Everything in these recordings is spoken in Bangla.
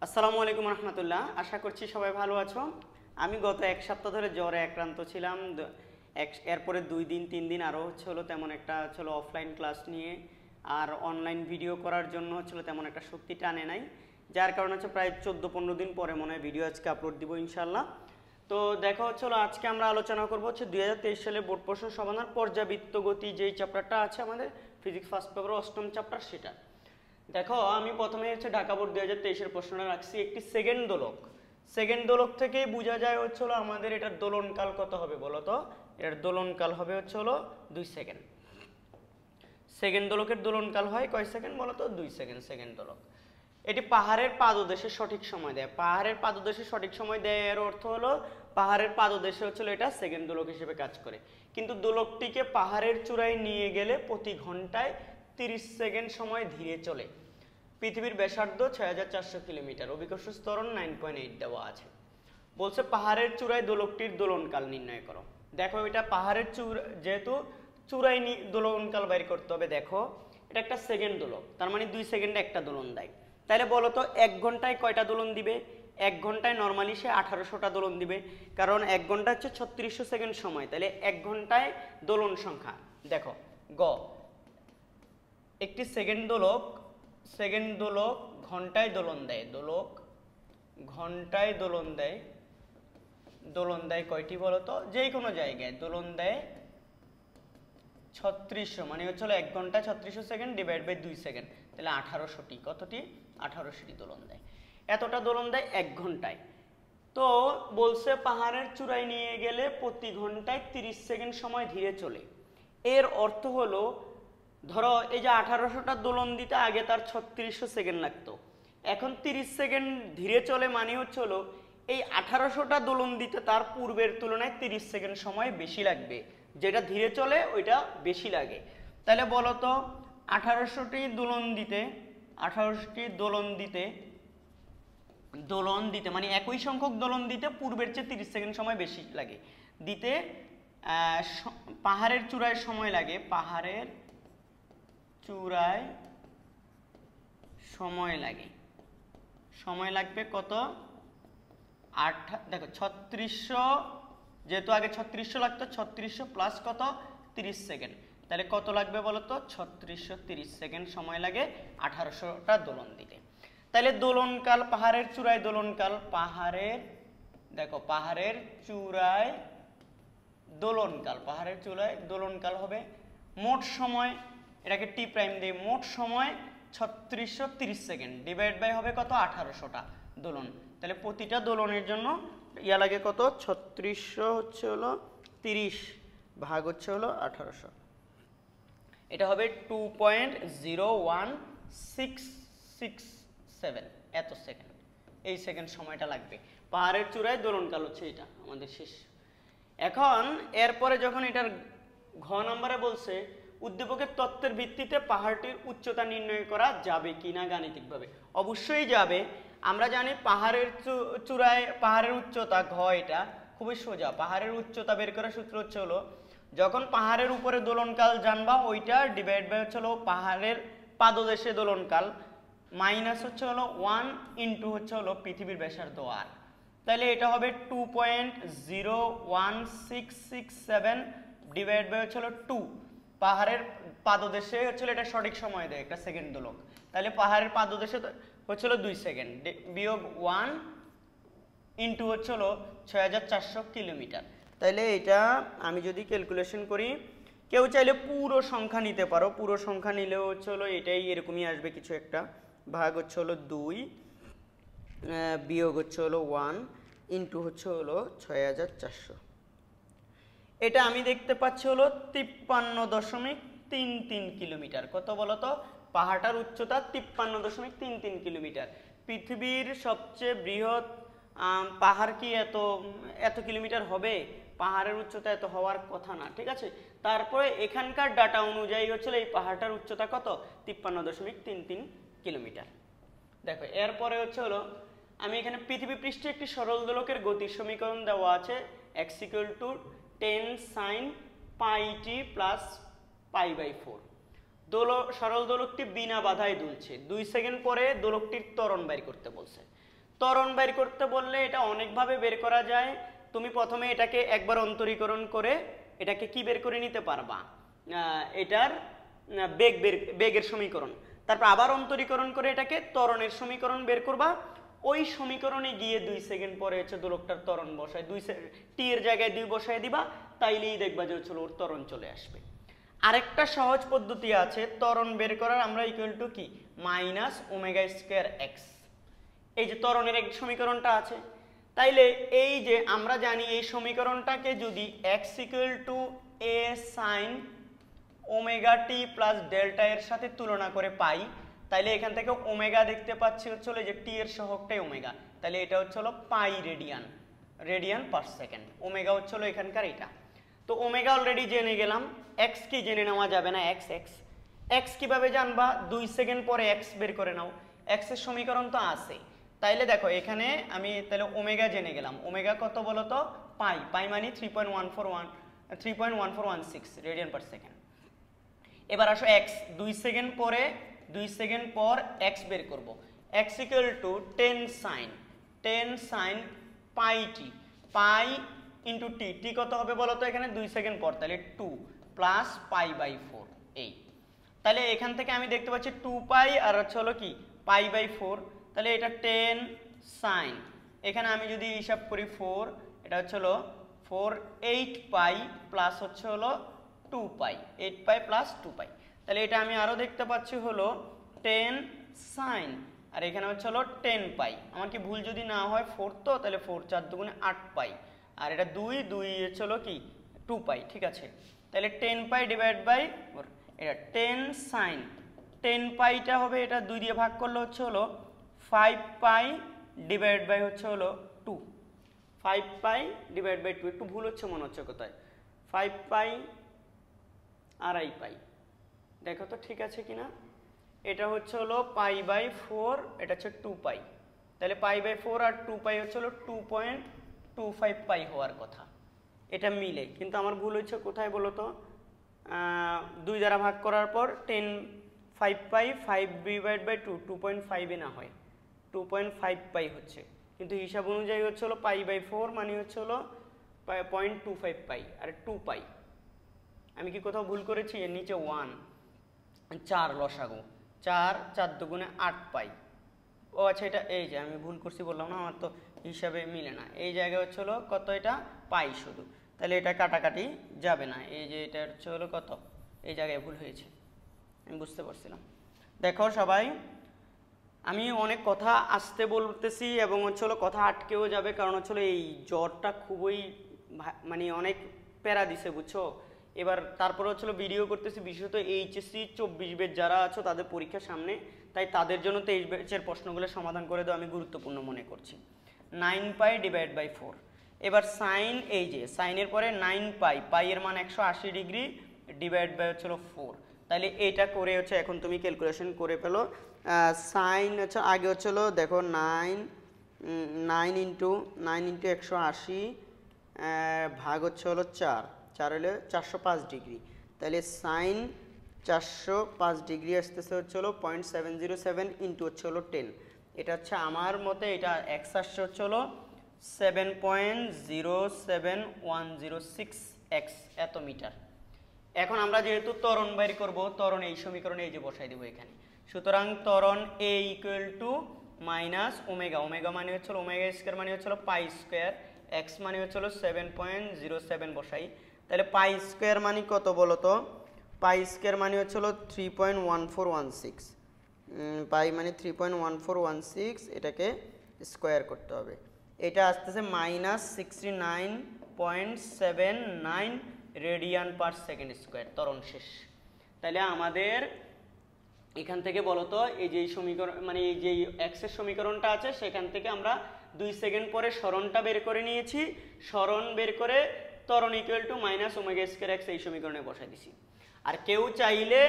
আসসালামু আলাইকুম রহমতুল্লাহ। আশা করছি সবাই ভালো আছো। আমি গত এক সপ্তাহ ধরে জ্বরে আক্রান্ত ছিলাম। এরপরে 2 দিন 3 দিন আরও তেমন একটা অফলাইন ক্লাস নিয়ে আর অনলাইন ভিডিও করার জন্য তেমন একটা শক্তি টানে নাই, যার কারণে প্রায় 14-15 দিন পরে মনে হয় ভিডিও আজকে আপলোড দিব ইনশাল্লাহ। তো দেখা আজকে আমরা আলোচনা করবো 2023 সালে বোর্ড প্রশ্ন সমাধান পর্যাবৃত্ত গতি যেই চ্যাপ্টারটা আছে আমাদের ফিজিক্স ফার্স্ট পেপার 8ম চ্যাপ্টার, সেটা দেখো। আমি প্রথমে ঢাকা বোর্ড 2023-এর প্রশ্নটা রাখছি। একটি সেকেন্ড দোলক থেকেই বোঝা যায় আমাদের এটার দোলনকাল কত হবে বলো তো। এটার দোলনকাল হবে 2 সেকেন্ড। সেকেন্ড দোলকের দোলনকাল হয় কয় সেকেন্ড বলো তো? 2 সেকেন্ড সেকেন্ড দোলক। এটি পাহাড়ের পাদদেশে সঠিক সময় দেয়। পাহাড়ের পাদদেশে সঠিক সময় দেয় এর অর্থ হলো পাহাড়ের পাদদেশে এটা সেকেন্ড দোলক হিসেবে কাজ করে। কিন্তু দোলকটিকে পাহাড়ের চূড়ায় নিয়ে গেলে প্রতি ঘন্টায় 30 সেকেন্ড সময় ধীরে চলে। পৃথিবীর ব্যাসার্ধ 6400 কিলোমিটার, অভিকর্ষ ত্বরণ 9.8 দেওয়া আছে। বলছে পাহাড়ের চূড়ায় দোলকটির দোলনকাল নির্ণয় করো। দেখো এটা পাহাড়ের যেহেতু চূড়ায় দোলনকাল বাইর করতে হবে। দেখো এটা একটা সেকেন্ড দোলক, তার মানে 2 সেকেন্ডে একটা দোলন দেয়। তাহলে বলো তো 1 ঘন্টায় কয়টা দোলন দিবে? 1 ঘন্টায় নর্মালি সে 1800টা দোলন দিবে, কারণ 1 ঘন্টা 3600 সেকেন্ড সময়। তাহলে 1 ঘন্টায় দোলন সংখ্যা দেখো গ। একটি সেকেন্ড দোলক ঘন্টায় দোলন দেয়। দোলক ঘন্টায় দোলন দেয় কয়টি বলো তো? যে কোনো জায়গায় দোলন দেয় 3600, মানে 1 ঘন্টা 3600 সেকেন্ড ডিভাইড বাই 2 সেকেন্ড, তাহলে 1800টি। কতটি? 1800টি দোলন দেয়। এতটা দোলন দেয় 1 ঘন্টায়। তো বলছে পাহাড়ের চূড়ায় নিয়ে গেলে প্রতি ঘন্টায় 30 সেকেন্ড সময় ধীরে চলে। এর অর্থ হলো ধরো এই যে 1800টা দোলন দিতে আগে তার 3600 সেকেন্ড লাগতো, এখন 30 সেকেন্ড ধীরে চলে, মানে এই 1800টা দোলন দিতে তার পূর্বের তুলনায় 30 সেকেন্ড সময় বেশি লাগবে। যেটা ধীরে চলে ওইটা বেশি লাগে। তাহলে বলো তো 1800টি দোলন দিতে মানে একই সংখ্যক দোলন দিতে পূর্বের চেয়ে 30 সেকেন্ড সময় বেশি লাগে দিতে। পাহাড়ের চূড়ায় সময় লাগে, পাহাড়ের চূড়ায় সময় লাগবে কত? দেখো 3600, যেহেতু আগে 3600 লাগতো, 3600 প্লাস কত? 30 সেকেন্ড। তাহলে কত লাগবে বলো তো? 3630 সেকেন্ড সময় লাগে 1800টা দোলন দিতে। তাহলে দোলনকাল, পাহাড়ের চূড়ায় দোলনকাল, পাহাড়ের চূড়ায় দোলনকাল হবে মোট সময়, এটাকে টি প্রাইম দিয়ে মোট সময় 3630 সেকেন্ড ডিভাইড বাই হবে কত? 1800টা দোলন। তাহলে প্রতিটা দোলনের জন্য ইয়া লাগে কত? 3600 30 ভাগ 1800, এটা হবে 2.01667 এত সেকেন্ড। এই সেকেন্ড সময়টা লাগবে। পাহাড়ের চূড়ায় দোলনকাল এটা আমাদের শেষ। এখন এরপরে যখন এটার ঘ নম্বরে বলছে উদ্দীপকের তত্ত্বের ভিত্তিতে পাহাড়টির উচ্চতা নির্ণয় করা যাবে কিনা গাণিতিকভাবে। অবশ্যই যাবে। আমরা জানি পাহাড়ের চূড়ায় পাহাড়ের উচ্চতা ঘ, এটা খুবই সোজা। পাহাড়ের উচ্চতা বের করার সূত্র যখন পাহাড়ের উপরে দোলনকাল জানবা ওইটা ডিভাইড বাই পাহাড়ের পাদদেশে দোলনকাল মাইনাস 1 ইন্টু পৃথিবীর ব্যাসার্ধ আর। তাহলে এটা হবে 2.01667 ডিভাইড বাই 2। পাহাড়ের পাদদেশে এটা সঠিক সময় দেয় একটা সেকেন্ড দোলক। তাহলে পাহাড়ের পাদদেশে 2 সেকেন্ড বিয়োগ 1 ইন্টু 6400 কিলোমিটার। তাহলে এটা আমি যদি ক্যালকুলেশন করি, কেউ চাইলে পুরো সংখ্যা নিতে পারো। পুরো সংখ্যা নিলেও এটাই এরকমই আসবে কিছু একটা। ভাগ 2 বিয়োগ 1 ইন্টু 6400। এটা আমি দেখতে পাচ্ছি 53.33 কিলোমিটার। কত বলো তো? পাহাড়টার উচ্চতা 53.33 কিলোমিটার। পৃথিবীর সবচেয়ে বৃহৎ পাহাড় কি এত কিলোমিটার হবে? পাহাড়ের উচ্চতা এত হওয়ার কথা না, ঠিক আছে। তারপরে এখানকার ডাটা অনুযায়ী এই পাহাড়টার উচ্চতা কত? 53.33 কিলোমিটার। দেখো এরপরে আমি এখানে পৃথিবী পৃষ্ঠে একটি সরল দোলকের গতির সমীকরণ দেওয়া আছে। x = 10 sin πt plus π/4। সরল দোলকটি বিনা বাধায় দুলছে। 2 সেকেন্ড পরে দোলকটির ত্বরণ বের করতে বলছে। ত্বরণ বের করতে বললে এটা অনেকভাবে বের করা যায়। তুমি প্রথমে এটাকে একবার অন্তরীকরণ করে এটাকে কি বের করে নিতে পারবা, এটার বেগের সমীকরণ, তারপর আবার অন্তরীকরণ করে এটাকে ত্বরণের সমীকরণ বের করবা। ওই সমীকরণে গিয়ে 2 সেকেন্ড পরে হচ্ছে দোলকটার ত্বরণ বসায়, টি এর জায়গায় 2 বসায় দিবা, তাইলেই দেখবা যে হচ্ছে ওর ত্বরণ চলে আসবে। আরেকটা সহজ পদ্ধতি আছে ত্বরণ বের করার, আমরা ইকুয়াল টু কি মাইনাস ওমেগা স্কয়ার এক্স, এই যে ত্বরণের এক সমীকরণটা আছে। তাইলে এই যে আমরা জানি এই সমীকরণটাকে যদি x equal to a sine omega t plus delta এর সাথে তুলনা করে পাই, তাইলে এখান থেকে ওমেগা দেখতে পাচ্ছি হচ্ছে যে টি এর সহগটাই ওমেগা, তাহলে এটা হচ্ছে পাই রেডিয়ান পার সেকেন্ড। ওমেগা হচ্ছে এখানকার এটা। তো ওমেগা অলরেডি জেনে গেলাম, এক্স কি জেনে নেওয়া যাবে না, এক্স কিভাবে জানবা, 2 সেকেন্ড পরে এক্স বের করে নাও, এক্স এর সমীকরণ তো আছে। তাইলে দেখো এখানে আমি তাহলে ওমেগা জেনে গেলাম, ওমেগা কত বলো তো, পাই মানে 3.1416 রেডিয়ান পার সেকেন্ড। এবার আসো এক্স, 2 সেকেন্ড পর এক্স বের করব, x equal to 10 sine pi t, pi into t কত হবে বলো তো এখানে 2 সেকেন্ড পর, তাহলে 2 প্লাস পাই বাই 4 এই। তাহলে এখান থেকে আমি দেখতে পাচ্ছি 2 পাই আর হচ্ছে কি পাই বাই 4, তাহলে এটা 10 সাইন, এখানে আমি যদি হিসাব করি 4, এটা হচ্ছে 4 8 পাই প্লাস হচ্ছে 2 পাই, 8 পাই প্লাস 2 পাই, তাহলে এটা আমি আরো দেখতে পাচ্ছি 10 সাইন, আর এখানে হচ্ছে 10 পাই। আমার কি ভুল যদি না হয় 4 তো, তাহলে 4 4 দুগুণে 8 পাই, আর এটা 2 হচ্ছে কি 2 পাই, ঠিক আছে। তাহলে 10 পাই ডিভাইড বাই এটা 10 সাইন, 10 পাইটা হবে এটা 2 দিয়ে ভাগ করলে হচ্ছে 5 পাই ডিভাইড বাই হচ্ছে 2, 5 পাই ডিভাইড বাই 2, একটু ভুল হচ্ছে মনে হচ্ছে কোথায়, 5 পাই আড়াই পাই, দেখো তো ঠিক আছে কিনা, এটা হচ্ছে পাই বাই 4, এটা হচ্ছে 2 পাই, তাহলে পাই বাই 4 আর 2 পাই হচ্ছে 2.25 পাই হওয়ার কথা, এটা মিলে। কিন্তু আমার ভুল হচ্ছে কোথায় বলো তো, 2 দ্বারা ভাগ করার পর 5 পাই 5 ডিভাইড বাই 2, 2.5 এ না হয় 2.5 পাই হচ্ছে, কিন্তু হিসাব অনুযায়ী হচ্ছে পাই বাই 4 মানে হচ্ছে 0.25 পাই, আর 2 পাই। আমি কি কোথাও ভুল করেছি, এর নিচে 1 4 লসাগু, 4 দুগুণে 8 পাই, ও আচ্ছা এটা এই যে আমি ভুল করছি বললাম না, আমার তো হিসাবে মিলে না, এই জায়গায় হচ্ছে কত, এটা পাই শুধু, তাহলে এটা কাটাকাটি যাবে না, এই যে এটা হচ্ছে কত, এই জায়গায় ভুল হয়েছে, আমি বুঝতে পারছিলাম। দেখো সবাই, আমি অনেক কথা আসতে বলতেছি এবং হচ্ছে কথা আটকেও যাবে, কারণ হচ্ছে এই জ্বরটা খুবই মানে অনেক প্যারা দিছে বুঝছো। এবার তারপরে হচ্ছে ভিডিও করতেছি বিশেষত এইচএসসি 24 ব্যাচ যারা আছো তাদের পরীক্ষার সামনে, তাই তাদের জন্য 23 ব্যাচের প্রশ্নগুলো সমাধান করে দেওয়া আমি গুরুত্বপূর্ণ মনে করছি। 9 পাই ডিভাইড বাই 4, এবার সাইন, এই যে সাইনের পরে 9 পাই, পাই এর মান 180 ডিগ্রি ডিভাইড বাই হচ্ছে 4, তাহলে এটা করে হচ্ছে এখন তুমি ক্যালকুলেশন করে ফেলো। সাইন হচ্ছে আগে হচ্ছে দেখো 9 ইন্টু 180 ভাগ হচ্ছে 4 হলে 405 ডিগ্রি, তাহলে সাইন 405 ডিগ্রি আসতেছে হচ্ছে 0.707 ইন্টু হচ্ছে 10, এটা হচ্ছে আমার মতে এটা এক্স আসছে হচ্ছে 7.07106 এক্স এত মিটার। এখন আমরা যেহেতু ত্বরণ বের করব, ত্বরণ এই সমীকরণে এই যে বসাই দেবো এখানে, সুতরাং ত্বরণ a equal to minus omega, omega মানে হচ্ছে ওমেগা স্কয়ার মানে হচ্ছে পাই স্কয়ার, এক্স মানে হচ্ছে 7.07 বসাই, তাহলে পাই স্কয়ার মানে কত বলো তো, পাই স্কয়ার মানে হচ্ছে 3.1416, পাই মানে 3.1416, এটাকে স্কয়ার করতে হবে, এটা আসতেছে minus 69.79 radian per second square, ত্বরণ শেষ। তাহলে আমাদের এখান থেকে বলতো এই যে সমীকরণ মানে এই যে এক্স এর সমীকরণটা আছে সেখান থেকে আমরা 2 সেকেন্ড পরে সরণটা বের করে নিয়েছি, সরণ বের করে ত্বরণ equal to minus omega square x এই সমীকরণে বসাই দিছি। আর কেউ চাইলে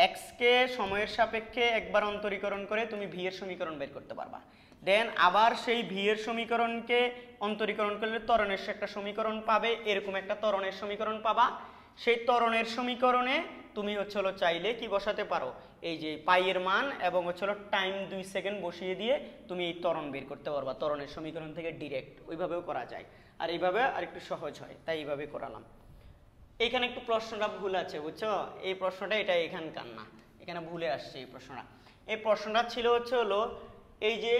এক্স কে সময়ের সাপেক্ষে একবার অন্তরীকরণ করে তুমি ভি এর সমীকরণ বের করতে পারবা, দেন আবার সেই ভি এর সমীকরণকে অন্তরীকরণ করলে ত্বরণের একটা সমীকরণ পাবে, এরকম একটা ত্বরণের সমীকরণ পাবা, সেই ত্বরণের সমীকরণে তুমি হচ্ছে হলো চাইলে কি বসাতে পারো, এই যে পাই এর মান এবং হচ্ছে হলো টাইম 2 সেকেন্ড বসিয়ে দিয়ে তুমি এই ত্বরণ বের করতে পারবা ত্বরণের সমীকরণ থেকে ডিরেক্ট, ওইভাবেও করা যায়। আর এইভাবে আরেকটু সহজ হয়, তাই এইভাবে করালাম। এখানে একটু প্রশ্নটা ভুল আছে বুঝছো, এই প্রশ্নটা এটা এখানকার না, এখানে ভুলে আসছে এই প্রশ্নটা। এই প্রশ্নটা ছিল হচ্ছে হলো এই যে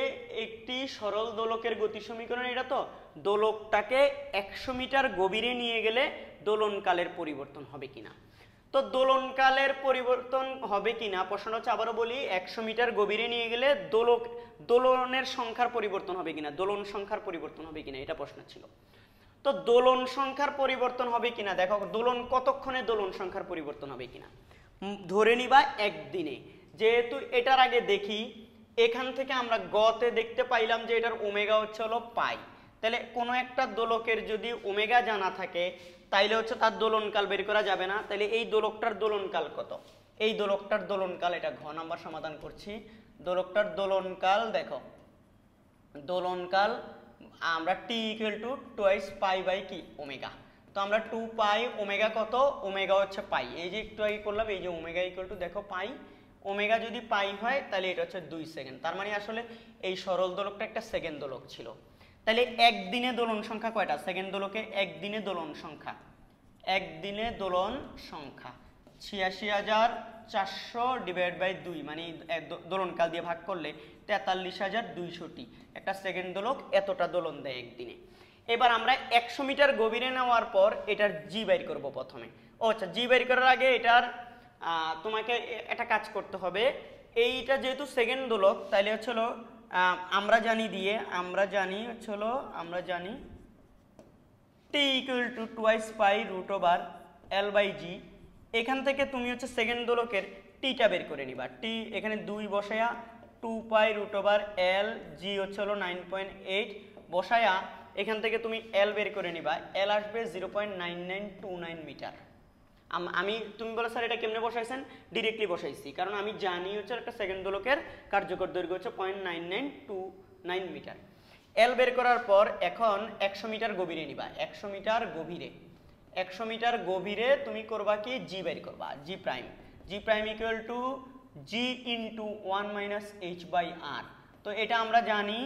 একটি সরল দোলকের গতি সমীকরণ, এটা তো দোলকটাকে 100 মিটার গভীরে নিয়ে গেলে দোলনকালের পরিবর্তন হবে কিনা। তো দোলনকালের পরিবর্তন হবে কিনা প্রশ্নটা হচ্ছে, আবারও বলি, 100 মিটার গভীরে নিয়ে গেলে দোলনের সংখ্যার পরিবর্তন হবে কিনা, দোলন সংখ্যার পরিবর্তন হবে কিনা, এটা প্রশ্ন ছিল। তো দোলন সংখ্যার পরিবর্তন হবে কিনা, দেখো দোলন কতক্ষণে দোলন সংখ্যার পরিবর্তন হবে কিনা, ধরে নিবা একদিনে। যেহেতু এটার আগে দেখি এখান থেকে আমরা গতে দেখতে পাইলাম যে এটার ওমেগা হচ্ছে হলো পাই, তাহলে কোনো একটা দোলকের যদি ওমেগা জানা থাকে তাইলে হচ্ছে তার দোলনকাল বের করা যাবে না। তাহলে এই দোলকটার দোলনকাল কত, এই দোলকটার দোলনকাল, এটা ঘ নাম্বার সমাধান করছি। দোলকটার দোলনকাল দেখো, দোলনকাল আমরা t equal to twice pi by কি ওমেগা। তো আমরা 2 পাই ওমেগা কত, ওমেগা হচ্ছে পাই, এই যে একটু আগে করলাম, এই যে ওমেগা ইকুয়াল টু দেখো পাই, ওমেগা যদি পাই হয় তাহলে এটা হচ্ছে 2 সেকেন্ড। তার মানে আসলে এই সরল দোলকটা একটা সেকেন্ড দোলক ছিল। তাহলে একদিনে দোলন সংখ্যা কয়টা, সেকেন্ড দোলকে একদিনে দোলন সংখ্যা, একদিনে দোলন সংখ্যা 86,400 ডিভাইড বাই 2, মানে দোলনকাল দিয়ে ভাগ করলে 43,200টি। একটা সেকেন্ড দোলক এতটা দোলন দেয় একদিনে। এবার আমরা 100 মিটার গভীরে নেওয়ার পর এটার জি বের করব প্রথমে। ও আচ্ছা, জি বের করার আগে এটার তোমাকে একটা কাজ করতে হবে। এইটা যেহেতু সেকেন্ড দোলক তাইলে হচ্ছে হলো আমরা জানি t equal to twice pi root over l by g. এখান থেকে তুমি হচ্ছে সেকেন্ড দোলকের টিটা বের করে নিবা। টি এখানে 2 বসায়া 2 পাই রুট ওভার এল, জি হচ্ছে হলো 9.8 বসায়া এখান থেকে তুমি এল বের করে নিবা। এল আসবে 0.9929 মিটার। তুমি বলো স্যার এটা কেমনে বসাইছেন, ডিরেক্টলি বসাইছি, কারণ আমি জানি হচ্ছে একটা সেকেন্ড দোলকের কার্যকর দৈর্ঘ্য হচ্ছে 0.9929 মিটার। এল বের করার পর এখন 100 মিটার গভীরে নিবা, 100 মিটার গভীরে, 100 মিটার গভীরে তুমি করবা কি, জি বের করবা, G prime equal to G into 1 minus H by R. তো এটা আমরা জানি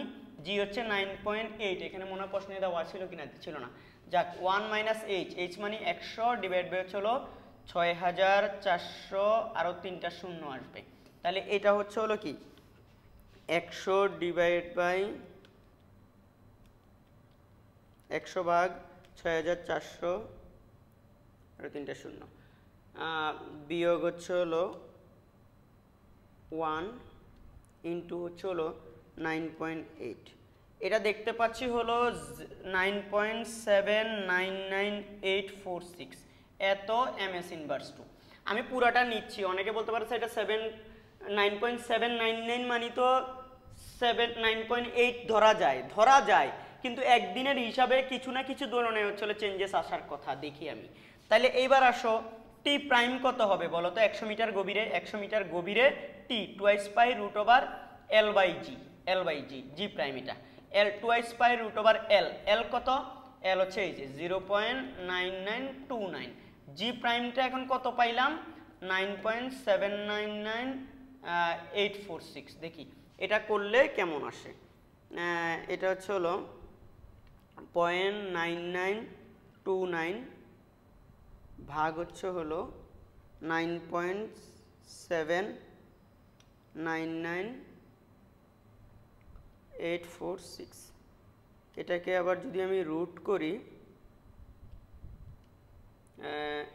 জি হচ্ছে 9.8, এখানে মনে হয় প্রশ্নে দেওয়া ছিল কিনা, ছিল না, যাক 1 মাইনাস এইচ, এইচ মানে 100 ডিভাইড বাই হচ্ছে হলো 6,400, আরও 3টা শূন্য আসবে। তাহলে এটা হচ্ছে হলো কি 100 ডিভাইড বাই 100 ভাগ 6,400 আর 3টা শূন্য, বিয়োগ হচ্ছে হলো 1 ইন্টু হচ্ছে হলো 9.8। এটা দেখতে পাচ্ছি হলো 9.799846 এত এমএস ইনভার্স 2। আমি পুরাটা নিচ্ছি, অনেকে বলতে পারে এটা 9.799 মানে তো 9.8 ধরা যায়, কিন্তু একদিনের হিসাবে কিছু না কিছু দোলনে হচ্ছে চেঞ্জেস আসার কথা, দেখি আমি। তাহলে এইবার আসো টি প্রাইম কত হবে বলো তো, 100 মিটার গভীরে, 100 মিটার গভীরে t twice pi root over l by g, g prime এটা l twice pi root over l কত, এল হচ্ছে এই যে 0.9929, জি প্রাইমটা এখন কত পাইলাম 9.799846। দেখি এটা করলে কেমন আসে, এটা হচ্ছে হলো 0.9929 ভাগ হচ্ছে হলো 9.799846। এটাকে আবার যদি আমি রুট করি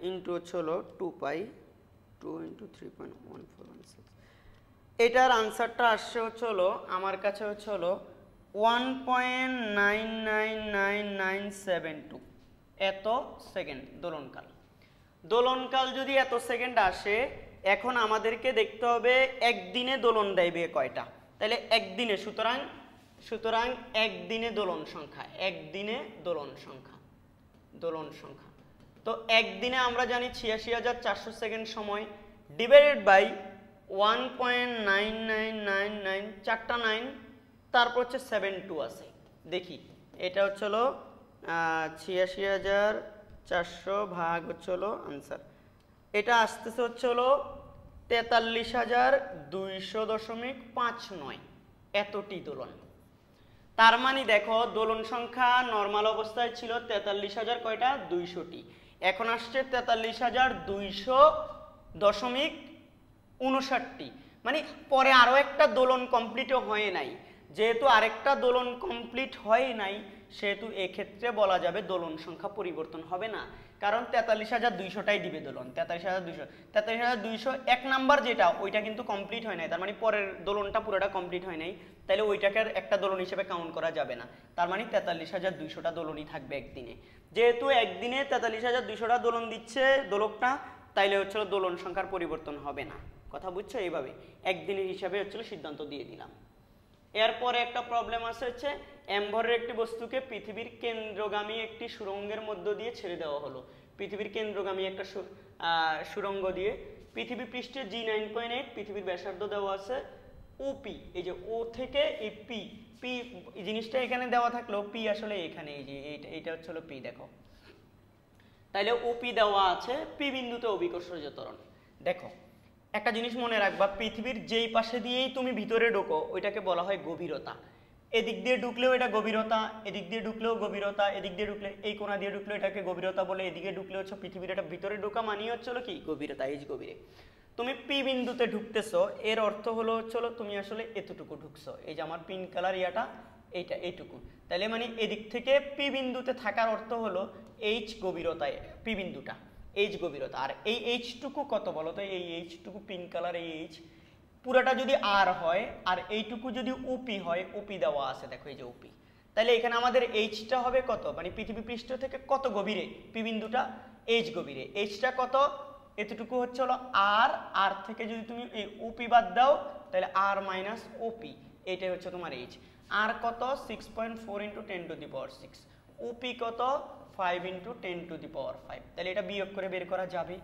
ইন্টু হচ্ছে হলো 2 পাই 2 ইন্টু 3.1416, এটার আনসারটা আসছে হচ্ছে হলো আমার কাছে হচ্ছে হলো 1.999972 এত সেকেন্ড দোলনকাল যদি এত সেকেন্ড আসে, এখন আমাদেরকে দেখতে হবে একদিনে দোলন দেবে কয়টা, তাহলে একদিনে, সুতরাং একদিনে দোলন সংখ্যা, তো একদিনে আমরা জানি 86,400 সেকেন্ড সময় ডিভাইডেড বাই 1.9999, 4টা 9, তারপর হচ্ছে 72 আছে। দেখি এটা হচ্ছে হলো 86,400 400 ভাগ হচ্ছে হলো আনসার, এটা আসতেছে হচ্ছে হলো 43,200.59, এতটি দোলন। তার মানে দেখো দোলন সংখ্যা নর্মাল অবস্থায় ছিল 43,000 কয়টা 200টি, এখন আসছে 43,200.59টি, মানে পরে আরো একটা দোলন কমপ্লিটও হয় নাই। যেহেতু আরেকটা দোলন কমপ্লিট হয় নাই সেহেতু এক্ষেত্রে বলা যাবে দোলন সংখ্যা পরিবর্তন হবে না, কারণ 43,200টাই দিবে দোলন। 43,200 এক নাম্বার যেটা ওইটা কিন্তু কমপ্লিট হয় নাই, তার মানে পরের দোলনটা পুরোটা কমপ্লিট হয় নাই, তাহলে ওইটাকে একটা দোলন হিসেবে কাউন্ট করা যাবে না। তার মানে 43,200টা দোলনই থাকবে একদিনে। যেহেতু একদিনে 43,200টা দোলন দিচ্ছে দোলকটা, তাইলে হচ্ছে দোলন সংখ্যার পরিবর্তন হবে না। কথা বুঝছো? এইভাবে একদিনের হিসাবে হচ্ছে সিদ্ধান্ত দিয়ে দিলাম। এরপরে একটা প্রবলেম আছে হচ্ছে এমভরের একটি বস্তুকে পৃথিবীর কেন্দ্রগামী একটি সুড়ঙ্গের মধ্য দিয়ে ছেড়ে দেওয়া হলো। পৃথিবীর কেন্দ্রগামী একটা সুড়ঙ্গ দিয়ে পৃথিবী পৃষ্ঠে G9.8, পৃথিবীর ব্যাসার্ধ দেওয়া আছে OP। এই যে ও থেকে এই পি পি জিনিসটা এখানে দেওয়া থাকলেও পি আসলে এখানে, এই যে এইটা হচ্ছে হলো পি, দেখো তাইলে ওপি দেওয়া আছে, পি বিন্দুতে অভিকর্ষজ ত্বরণ। দেখো একটা জিনিস মনে রাখবা, পৃথিবীর যেই পাশে দিয়েই তুমি ভিতরে ঢোকো ওইটাকে বলা হয় গভীরতা। এদিক দিয়ে ঢুকলেও এটা গভীরতা, এদিক দিয়ে ঢুকলেও গভীরতা, এদিক দিয়ে ঢুকলে এই কোণা দিয়ে ঢুকলেও এটাকে গভীরতা বলে, এদিকে ঢুকলে হচ্ছে পৃথিবীর এটা ভিতরে ঢোকা মানিয়ে হচ্ছে কি গভীরতা, এই গভীরে। তুমি পি বিন্দুতে ঢুকতেছো এর অর্থ হলো হচ্ছে তুমি আসলে এতটুকু ঢুকছো, এই যে আমার পিঙ্ক কালার ইয়াটা এইটা এইটুকু, তাহলে মানে এদিক থেকে পি বিন্দুতে থাকার অর্থ হলো এইচ গভীরতায় পি বিন্দুটা, এইচ গভীরতা। আর এই এইচটুকু কত বলো তো, এই এইচটুকু পিঙ্ক কালার এই এইচ পুরোটা যদি আর হয় আর এইটুকু যদি ওপি হয়, ওপি দেওয়া আছে দেখো এই যে ওপি, তাহলে এখানে আমাদের এইচটা হবে কত, মানে পৃথিবী পৃষ্ঠ থেকে কত গভীরে পি বিন্দুটা, এইচ গভীরে, এইচটা কত এতটুকু হচ্ছে হলো আর, আর থেকে যদি তুমি এই ওপি বাদ দাও তাহলে আর মাইনাস ওপি, এইটাই হচ্ছে তোমার এইচ। আর কত 6.4 × 10⁶, ওপি কত 5 × 10⁵, তাহলে এটা বিয়োগ করে বের করা যাবে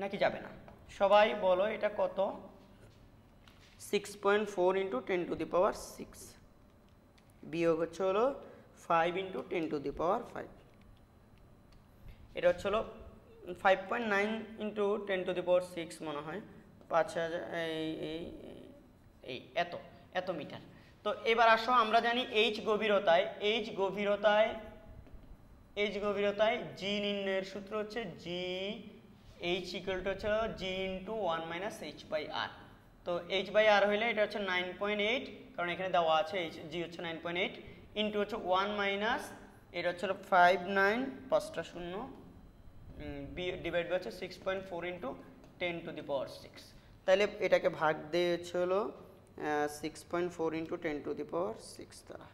নাকি যাবে না? সবাই বলো এটা কত, 6.4 × 10⁶, বিয়োগ হচ্ছে হলো 5 × 10⁵, এটা হচ্ছে হলো 5.9 × 10⁶ মনে হয় 5000, এই এত মিটার। তো এবার আসো আমরা জানি এইচ গভীরতায় জি নির্ণয়ের সূত্র হচ্ছে জি এইচ ইকুয়াল টু হচ্ছে জি ইন্টু 1 - h/r। তো h/r হইলে এটা হচ্ছে 9.8, কারণ এখানে দেওয়া আছে জি হচ্ছে 9.8 ইন্টু হচ্ছে 1 - এটা হচ্ছে 59 5টা 0 ডিভাইড বাই হচ্ছে 6.4 × 10⁶, তাহলে এটাকে ভাগ দিয়ে হচ্ছে হলো 6.4 × 10⁶ দ্বারা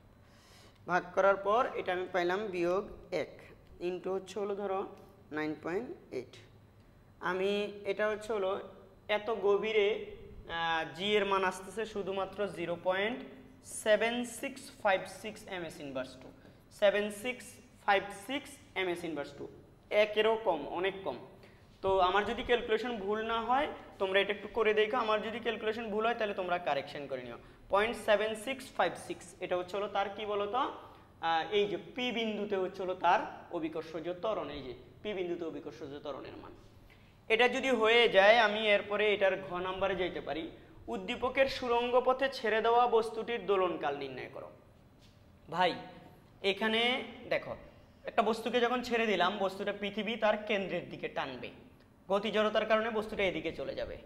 ভাগ করার পর এটা আমি পাইলাম বিয়োগ 1 ইন্টু হচ্ছে হলো ধরো 9.8। আমি এটা হচ্ছে হলো এত গভীরে জি এর মান আসতেছে শুধুমাত্র 0.7656 ms/2, 7656 ms/2, একেরও কম, অনেক কম। তো আমার যদি ক্যালকুলেশন ভুল না হয় তোমরা এটা একটু করে দেখো, আমার যদি ক্যালকুলেশন ভুল হয় তাহলে তোমরা কারেকশন করে নিও। 0.7656 এটা হচ্ছে হলো তার কি বলতো, এই যে পি বিন্দুতে হচ্ছে হলো তার অভিকর্ষজ ত্বরণ, এই যে পি বিন্দুতে অভিকর্ষজ ত্বরণের মান। এটা যদি হয়ে যায় আমি এরপরে এটার ঘ নাম্বারে যাইতে পারি। উদ্দীপকের সুড়ঙ্গ পথে ছেড়ে দেওয়া বস্তুটির দোলনকাল নির্ণয় করো। ভাই এখানে দেখো একটা বস্তুকে যখন ছেড়ে দিলাম বস্তুটা পৃথিবী তার কেন্দ্রের দিকে টানবে, গতি জড়তার কারণে বস্তুটা এদিকে চলে যাবে,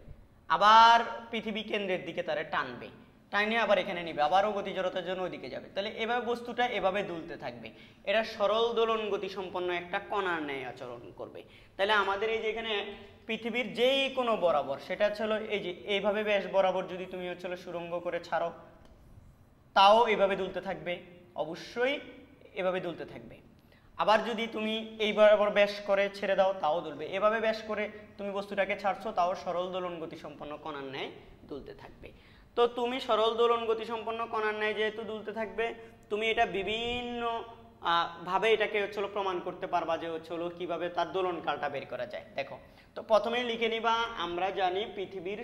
আবার পৃথিবী কেন্দ্রের দিকে তারা টানবে, টাইনে আবার এখানে নিবে, আবারও গতি জড়তার জন্য ওইদিকে যাবে, তাহলে এভাবে বস্তুটা এভাবে দুলতে থাকবে। এটা সরল দোলন গতি সম্পন্ন একটা কণার ন্যায় আচরণ করবে। তাহলে আমাদের এই যে এখানে পৃথিবীর যেই কোনো বরাবর সেটা হচ্ছে এই যে এইভাবে ব্যাস বরাবর যদি তুমি হচ্ছে সুড়ঙ্গ করে ছাড়ো তাও এভাবে দুলতে থাকবে, অবশ্যই এভাবে দুলতে থাকবে। আবার যদি তুমি এই বরাবর ব্যাস করে ছেড়ে দাও তাও দুলবে, এভাবে ব্যাস করে তুমি বস্তুটাকে ছাড়ছো তাও সরল দোলন গতি সম্পন্ন কণার ন্যায় দুলতে থাকবে। তো তুমি সরল দোলন গতি সম্পন্ন কণার ন্যায় যেহেতু দুলতে থাকবে, তুমি এটা বিভিন্ন ভাবে এটাকে হচ্ছে প্রমাণ করতে পারবা যে হচ্ছে কিভাবে তার দোলন কালটা বের করা যায়। দেখো তো প্রথমে লিখে নিবা, আমরা জানি পৃথিবীর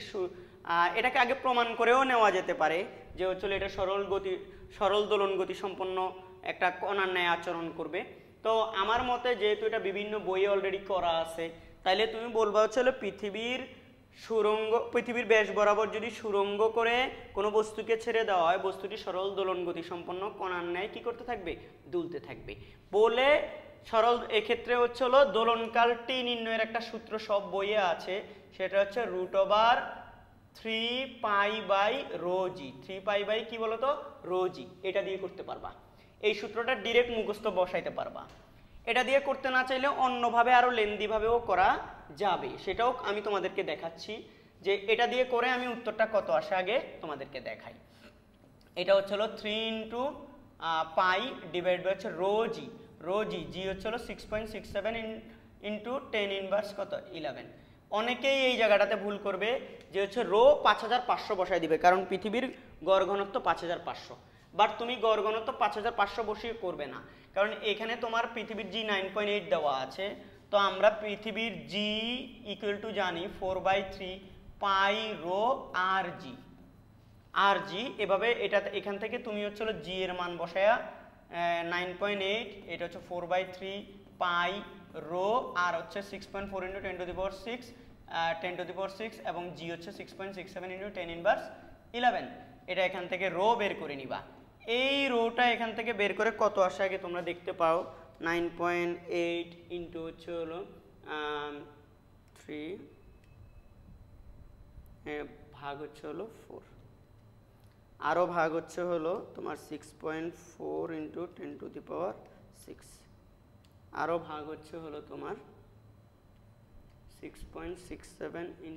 এটাকে আগে প্রমাণ করেও নেওয়া যেতে পারে যে হচ্ছে এটা সরল দোলন গতি সম্পন্ন একটা কণার ন্যায় আচরণ করবে। তো আমার মতে যেহেতু এটা বিভিন্ন বইয়ে অলরেডি করা আছে, তাইলে তুমি বলবা হচ্ছে পৃথিবীর ব্যাস বরাবর যদি সুড়ঙ্গ করে কোনো বস্তুকে ছেড়ে দেওয়া হয়, বস্তুটি সরল দোলন গতি সম্পন্ন কণার ন্যায় কি করতে থাকবে, দুলতে থাকবে বলে সরল। এক্ষেত্রে হচ্ছে দোলনকাল টি নির্ণয়ের একটা সূত্র সব বইয়ে আছে, সেটা হচ্ছে √3π/ρg। 3π কি বলতো, ρg। এটা দিয়ে করতে পারবা, এই সূত্রটা ডিরেক্ট মুখস্থ বসাইতে পারবা। এটা দিয়ে করতে না চাইলে অন্যভাবে আরো লেন্দি ভাবেও করা যাবে, সেটাও আমি তোমাদেরকে দেখাচ্ছি যে এটা দিয়ে করে আমি উত্তরটা কত আসে আগে তোমাদেরকে দেখাই। এটা হচ্ছে 3 × π / হচ্ছে ρg। g হচ্ছে 6.67 × 10⁻, কত 11। অনেকেই এই জায়গাটাতে ভুল করবে যে হচ্ছে রো 5500 বসায় দিবে, কারণ পৃথিবীর গড় ঘনত্ব 5500। বাট তুমি গড় ঘনত্ব 5500 বসিয়ে করবে না, কারণ এখানে তোমার পৃথিবীর জি 9.8 দেওয়া আছে। তো আমরা পৃথিবীর জি = জানি 4/3 π/ρ rg। এভাবে এখান থেকে তুমি হচ্ছে জি এর মান বসায়া 9.8, এটা হচ্ছে 4/3 π/ρ, আর হচ্ছে 6.4 × 10⁶, এবং জি হচ্ছে 6.67 × 10⁻11। এটা এখান থেকে রো বের করে নিবা। এই রোটা এখান থেকে বের করে কত আসে আগে তোমরা দেখতে পাও, 9.8 × হচ্ছে 3 ভাগ হচ্ছে 4, আরও ভাগ হচ্ছে তোমার 6.4 × 10⁶, আরও ভাগ হচ্ছে তোমার 6.67 ×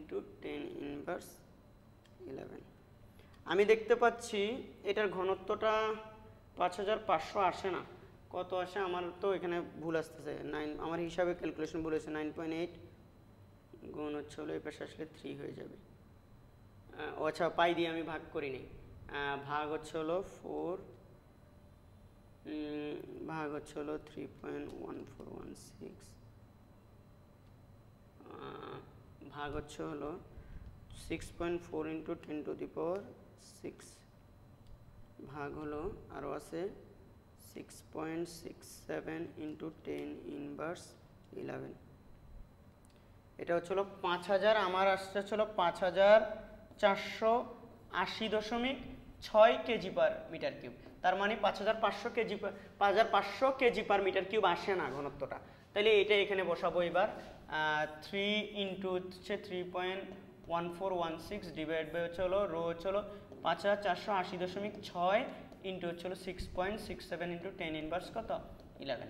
10⁻11। আমি দেখতে পাচ্ছি এটার ঘনত্বটা 5500 আসে না, কত আসে আমার তো এখানে ভুল আসতেছে, 9, আমার হিসাবে ক্যালকুলেশন ভুল হয়েছে। 9.8 গুণ হচ্ছে এই পাশে আসলে 3 হয়ে যাবে। আচ্ছা, পাই দিয়ে আমি ভাগ করিনি, ভাগ হচ্ছে 4, ভাগ হচ্ছে 3.1416, ভাগ হচ্ছে 6.4 × 10⁶, ভাগ আরও আছে 6.67 × 10⁻11। এটা হচ্ছে 5000, আমার আসছে 5480.6 কেজি/m³। তার মানে 5500 কেজি/m³ আসে না ঘনত্বটা। তাহলে এটা এখানে বসাবো এবার। 3 × হচ্ছে 3.1416 ডিভাইড বাই হচ্ছে রো হচ্ছে 5480.6 ইন্টু হচ্ছে 6.67 × 10⁻, কত 11।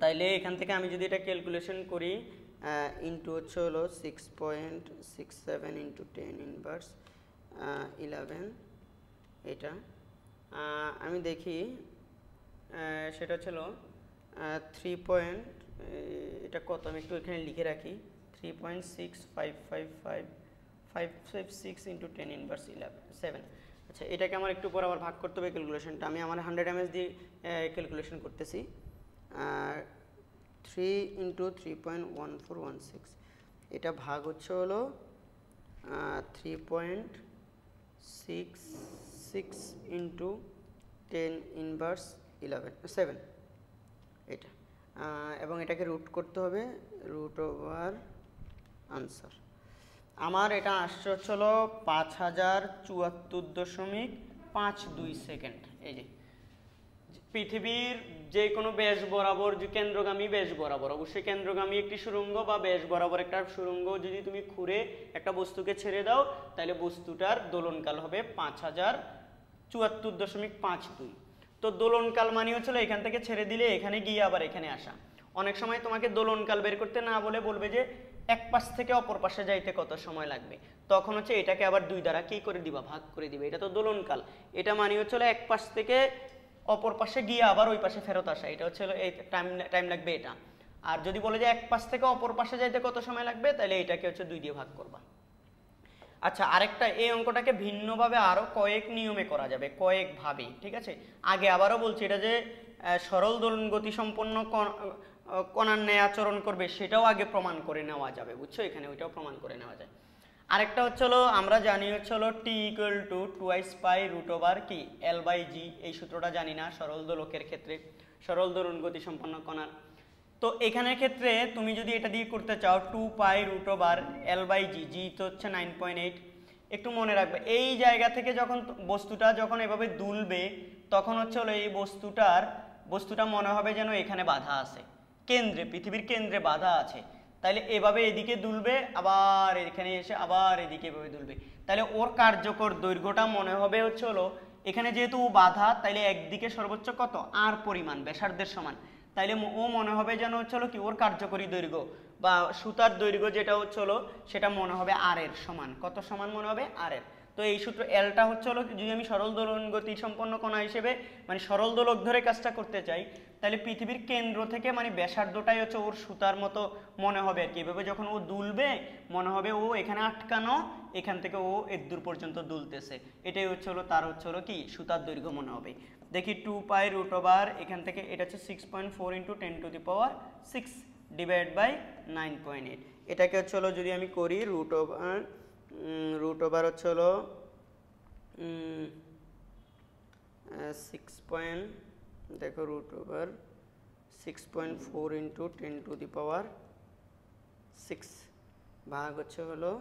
তাইলে এখান থেকে আমি যদি এটা ক্যালকুলেশন করি, ইন্টু হচ্ছে 6.67 × 10⁻11, এটা আমি দেখি সেটা হচ্ছিল 3. এটা কত, আমি একটু এখানে লিখে রাখি, 3.655556 × 10⁻7। আচ্ছা, এটাকে আমার একটু পর আবার ভাগ করতে হবে ক্যালকুলেশনটা। আমি আমার 100 mS দিয়ে ক্যালকুলেশন করতেছি। 3 × 3.1416, এটা ভাগ হচ্ছে 3.66 × 10⁻7, এটা, এবং এটাকে রুট করতে হবে, √ আনসার আমার এটা আসছে হচ্ছে 5074.52 সেকেন্ড। এই যে পৃথিবীর যে কোনো ব্যাস বরাবর, যে কেন্দ্রগামী ব্যাস বরাবর, অবশ্যই কেন্দ্রগামী একটি সুড়ঙ্গ বা ব্যাস বরাবর একটা সুড়ঙ্গ যদি তুমি খুঁড়ে একটা বস্তুকে ছেড়ে দাও, তাহলে বস্তুটার দোলনকাল হবে 5074.52। তো দোলনকাল মানে হচ্ছিল এখান থেকে ছেড়ে দিলে এখানে গিয়ে আবার এখানে আসা। অনেক সময় তোমাকে দোলনকাল বের করতে না বলে বলবে যে এক পাশ থেকে অপর পাশে যাইতে কত সময় লাগবে, তখন হচ্ছে এটাকে আবার 2 দ্বারা কি করে দিবা, ভাগ করে দিবে। এটা তো দোলনকাল। এটা মানে হচ্ছিল এক পাশ থেকে অপর পাশে গিয়ে আবার ওই পাশে ফেরত আসা, এটা হচ্ছে এই টাইম লাগবে এটা। আর যদি বলে যে এক পাশ থেকে অপর পাশে যাইতে কত সময় লাগবে, তাহলে এটাকে হচ্ছে 2 দিয়ে ভাগ করবা। আচ্ছা, আরেকটা, এই অঙ্কটাকে ভিন্নভাবে আরো কয়েক নিয়মে করা যাবে, কয়েকভাবে, ঠিক আছে। আগে আবারও বলছি, এটা যে সরল দোলন গতি সম্পন্ন কণার ন্যায় আচরণ করবে সেটাও আগে প্রমাণ করে নেওয়া যাবে, বুঝছো, এখানে ওইটাও প্রমাণ করে নেওয়া যায়। আরেকটা হচ্ছে আমরা জানি হচ্ছে t = 2 π √/কি L/g, এই সূত্রটা জানি না সরল দোলকের ক্ষেত্রে। সরল দোলন গতি সম্পন্ন কণার। তো এখানের ক্ষেত্রে তুমি যদি এটা দিয়ে করতে চাও 2π√L/g, জি তো হচ্ছে 9.8। একটু মনে রাখবে এই জায়গা থেকে যখন বস্তুটা যখন এভাবে দুলবে তখন হচ্ছে হলো এই বস্তুটা মনে হবে যেন এখানে বাধা আছে, কেন্দ্রে, পৃথিবীর কেন্দ্রে বাধা আছে। তাইলে এভাবে এদিকে দুলবে, আবার এখানে এসে আবার এদিকে এভাবে দুলবে। তাহলে ওর কার্যকর দৈর্ঘ্যটা মনে হবে হচ্ছে হলো এখানে যেহেতু ও বাধা, তাইলে একদিকে সর্বোচ্চ কত আর পরিমাণ ব্যাসার্ধের সমান, তাইলে ও মনে হবে যেন হচ্ছে হলো কি ওর কার্যকরী দৈর্ঘ্য বা সুতার দৈর্ঘ্য যেটা হচ্ছে হলো সেটা মনে হবে আর এর সমান। কত সমান মনে হবে? আর এর। তো এই সূত্র এলটা হচ্ছে হলো যদি আমি সরল দোলন গতি সম্পন্ন কণা হিসেবে মানে সরল দোলক ধরে কাজটা করতে চাই, তাহলে পৃথিবীর কেন্দ্র থেকে মানে ব্যাসার্ধটাই হচ্ছে ওর সুতার মতো মনে হবে আর কি। এভাবে যখন ও দুলবে মনে হবে ও এখানে আটকানো, এখান থেকে ও এর দূর পর্যন্ত দুলতেছে। এটাই হচ্ছে হলো তার হচ্ছে হলো কি সুতার দৈর্ঘ্য মনে হবে। দেখি 2π√, এখান থেকে এটা হচ্ছে 6.4 × 10⁶ ডিভাইড বাই 9.8। এটাকে হচ্ছে হলো যদি আমি করি √, হচ্ছে হলো 6.4 × 10⁶ ভাগ হচ্ছে হলো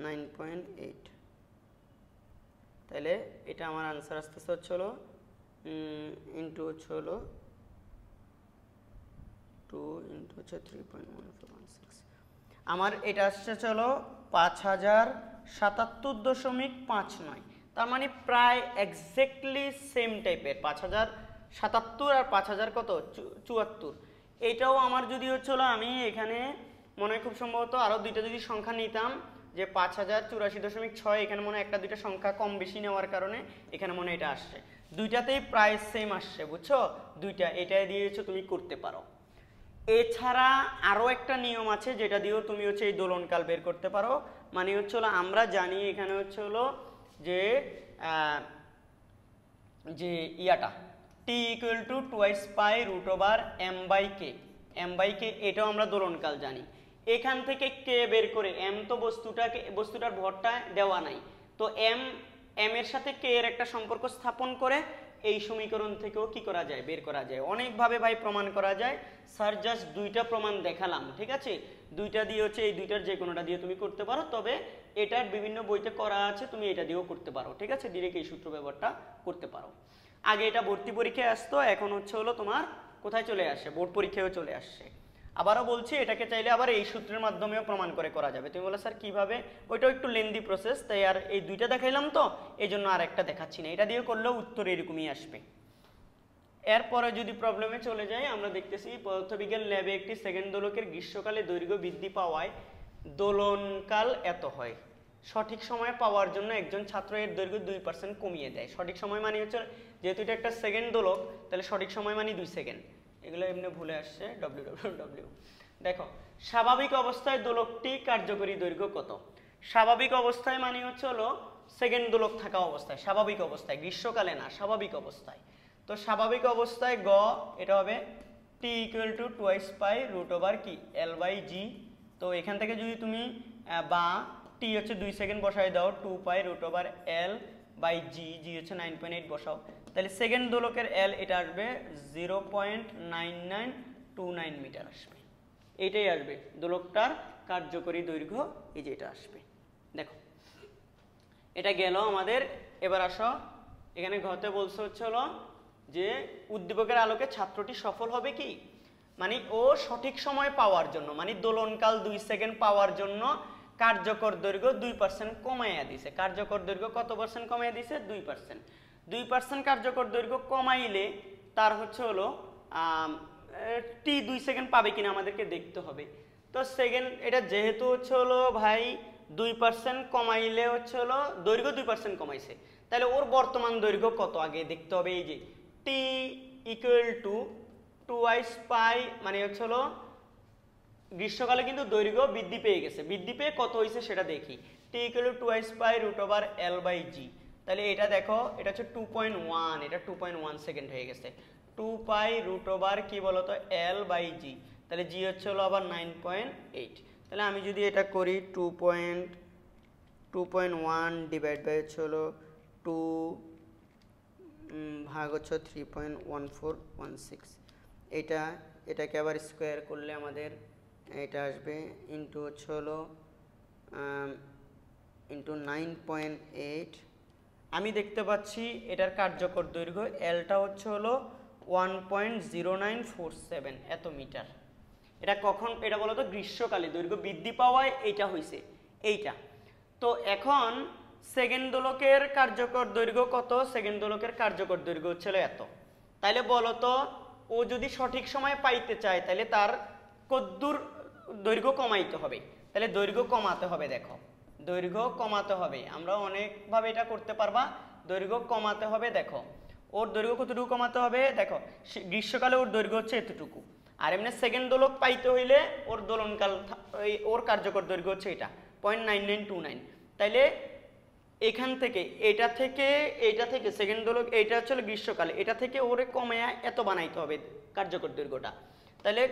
9.8। তাহলে এটা আমার আনসার আসতেছে হচ্ছে হলো ইন্টু হচ্ছে হলো 2 × হচ্ছে 3.1416। আমার এটা আসছে হলো 5077.59। তার মানে প্রায় এক্স্যাক্টলি সেম টাইপের 5077 আর 5000 কত 74। এইটাও আমার যদি হচ্ছে হলো আমি এখানে মনে হয় খুব সম্ভবত আরও দুইটা যদি সংখ্যা নিতাম যে 5084.6, এখানে মনে হয় একটা দুইটা সংখ্যা কম বেশি নেওয়ার কারণে এখানে মনে হয় এটা আসছে। দুইটাতেই প্রায় সেম আসছে, বুঝছো? দুইটা এটা দিয়ে হচ্ছে তুমি করতে পারো। এছাড়া আরও একটা নিয়ম আছে যেটা দিয়েও তুমি হচ্ছে এই দোলনকাল বের করতে পারো। মানে হচ্ছে হলো আমরা জানি এখানে হচ্ছে হলো যে ইয়াটা t = 2π√m/k, এটাও আমরা দোলনকাল জানি। এখান থেকে কে বের করে m তো বস্তুটার ভরটা দেওয়া নাই, তো m এর সাথে কে এর একটা সম্পর্ক স্থাপন করে এই সমীকরণ থেকেও কি করা যায় বের করা যায়। অনেকভাবে ভাই প্রমাণ করা যায়। স্যার জাস্ট দুইটা প্রমাণ দেখালাম, ঠিক আছে? দুইটা দিয়ে হচ্ছে এই দুইটার যে কোনোটা দিয়ে তুমি করতে পারো, তবে এটার বিভিন্ন বইতে করা আছে, তুমি এটা দিয়েও করতে পারো, ঠিক আছে? ডিরেক্ট এই সূত্র ব্যবহারটা করতে পারো। আগে এটা ভর্তি পরীক্ষায় আসতো, এখন হচ্ছে হলো তোমার কোথায় চলে আসে বোর্ড পরীক্ষায়ও চলে আসছে। আবারও বলছি এটাকে চাইলে আবার এই সূত্রের মাধ্যমেও প্রমাণ করে করা যাবে। তুমি বলো স্যার কিভাবে, ওইটাও একটু লেন্দি প্রসেস, তাই আর এই দুইটা দেখাইলাম তো এই জন্য আর একটা দেখাচ্ছি না। এটা দিয়ে করলেও উত্তর এরকমই আসবে। এরপরে যদি প্রবলেমে চলে যাই, আমরা দেখতেছি পদার্থবিজ্ঞান ল্যাবে একটি সেকেন্ড দোলকের গ্রীষ্মকালে দৈর্ঘ্য বৃদ্ধি পাওয়ায় দোলনকাল এত হয়। সঠিক সময়ে পাওয়ার জন্য একজন ছাত্র এর দৈর্ঘ্য 2% কমিয়ে দেয়। সঠিক সময় মানে হচ্ছে যেহেতু এটা একটা সেকেন্ড দোলক, তাহলে সঠিক সময় মানে 2 সেকেন্ড। এগুলো এমনি ভুলে আসছে www। দেখো স্বাভাবিক অবস্থায় দোলকটি কার্যকরী দৈর্ঘ্য কত? স্বাভাবিক অবস্থায় মানে হচ্ছে হলো সেকেন্ড দোলক থাকা অবস্থায়, স্বাভাবিক অবস্থায়, গ্রীষ্মকালে না, স্বাভাবিক অবস্থায়। তো স্বাভাবিক অবস্থায় এটা হবে t = 2π√, কি L/g। তো এখান থেকে যদি তুমি বা t হচ্ছে 2 সেকেন্ড বসাই দাও 2π√L/g, জি হচ্ছে 9.8 বসাও, তাহলে সেকেন্ড দোলকের L এটা আসবে 0.9929 মিটার আসবে। এটাই আসবে দোলকটার কার্যকরী দৈর্ঘ্য, এই যে এটা আসবে। দেখো এটা গেল আমাদের। এবার আসো এখানে ঘতে বলছে হচ্ছে হলো যে উদ্দীপকের আলোকে ছাত্রটি সফল হবে কি, মানে ও সঠিক সময় পাওয়ার জন্য, মানে দোলনকাল 2 সেকেন্ড পাওয়ার জন্য কার্যকর দৈর্ঘ্য 2% কমাইয়া দিছে। কার্যকর দৈর্ঘ্য কত % কমাইয়া দিছে? 2%। 2% কার্যকর দৈর্ঘ্য কমাইলে তার হচ্ছে হলো t 2 সেকেন্ড পাবে কিনা আমাদেরকে দেখতে হবে। তো সেকেন্ড এটা যেহেতু হচ্ছে হলো ভাই 2% কমাইলে হচ্ছে হলো দৈর্ঘ্য 2% কমাইছে, তাহলে ওর বর্তমান দৈর্ঘ্য কত আগে দেখতে হবে। এই যে t = 2π, মানে হচ্ছে হলো গ্রীষ্মকালে কিন্তু দৈর্ঘ্য বৃদ্ধি পেয়ে গেছে, বৃদ্ধি পেয়ে কত হয়েছে সেটা দেখি। t = 2π√L/g, তাহলে এটা দেখো এটা হচ্ছে 2.1, এটা 2.1 সেকেন্ড হয়ে গেছে। 2π√, কি বলতো L/g, তাহলে g হচ্ছে হলো আবার 9.8। তাহলে আমি যদি এটা করি 2.1 ডিভাইড বাই হচ্ছে হলো 2 ভাগ হচ্ছে 3.1416, এটাকে আবার স্কোয়ার করলে আমাদের এটা আসবে ইন্টু হচ্ছে হলো ইন্টু 9.8। আমি দেখতে পাচ্ছি এটার কার্যকর দৈর্ঘ্য এলটা হচ্ছে হলো 1.0947 এত মিটার। এটা কখন, এটা বলো তো গ্রীষ্মকালে দৈর্ঘ্য বৃদ্ধি পাওয়ায় এইটা হয়েছে এইটা। তো এখন সেকেন্ড দোলকের কার্যকর দৈর্ঘ্য কত? সেকেন্ড দোলকের কার্যকর দৈর্ঘ্য হচ্ছিল এত। তাইলে বলো তো ও যদি সঠিক সময় পাইতে চায় তাহলে তার কদ্দূর দৈর্ঘ্য কমাইতে হবে? তাহলে দৈর্ঘ্য কমাতে হবে। দেখো দৈর্ঘ্য কমাতে হবে, আমরা অনেকভাবে এটা করতে পারবা। দৈর্ঘ্য কমাতে হবে। দেখো ওর দৈর্ঘ্য কতটুকু কমাতে হবে? দেখো গ্রীষ্মকালে ওর দৈর্ঘ্য হচ্ছে এতটুকু, আর এমনি সেকেন্ড দোলক পাইতে হইলে ওর দোলনকাল ওর কার্যকর দৈর্ঘ্য হচ্ছে এটা 0.9929। তাইলে এখান থেকে এটা থেকে সেকেন্ড দোলক এটা হচ্ছে গ্রীষ্মকালে, এটা থেকে ওরে কমে এত বানাইতে হবে কার্যকর দৈর্ঘ্যটা। তাহলে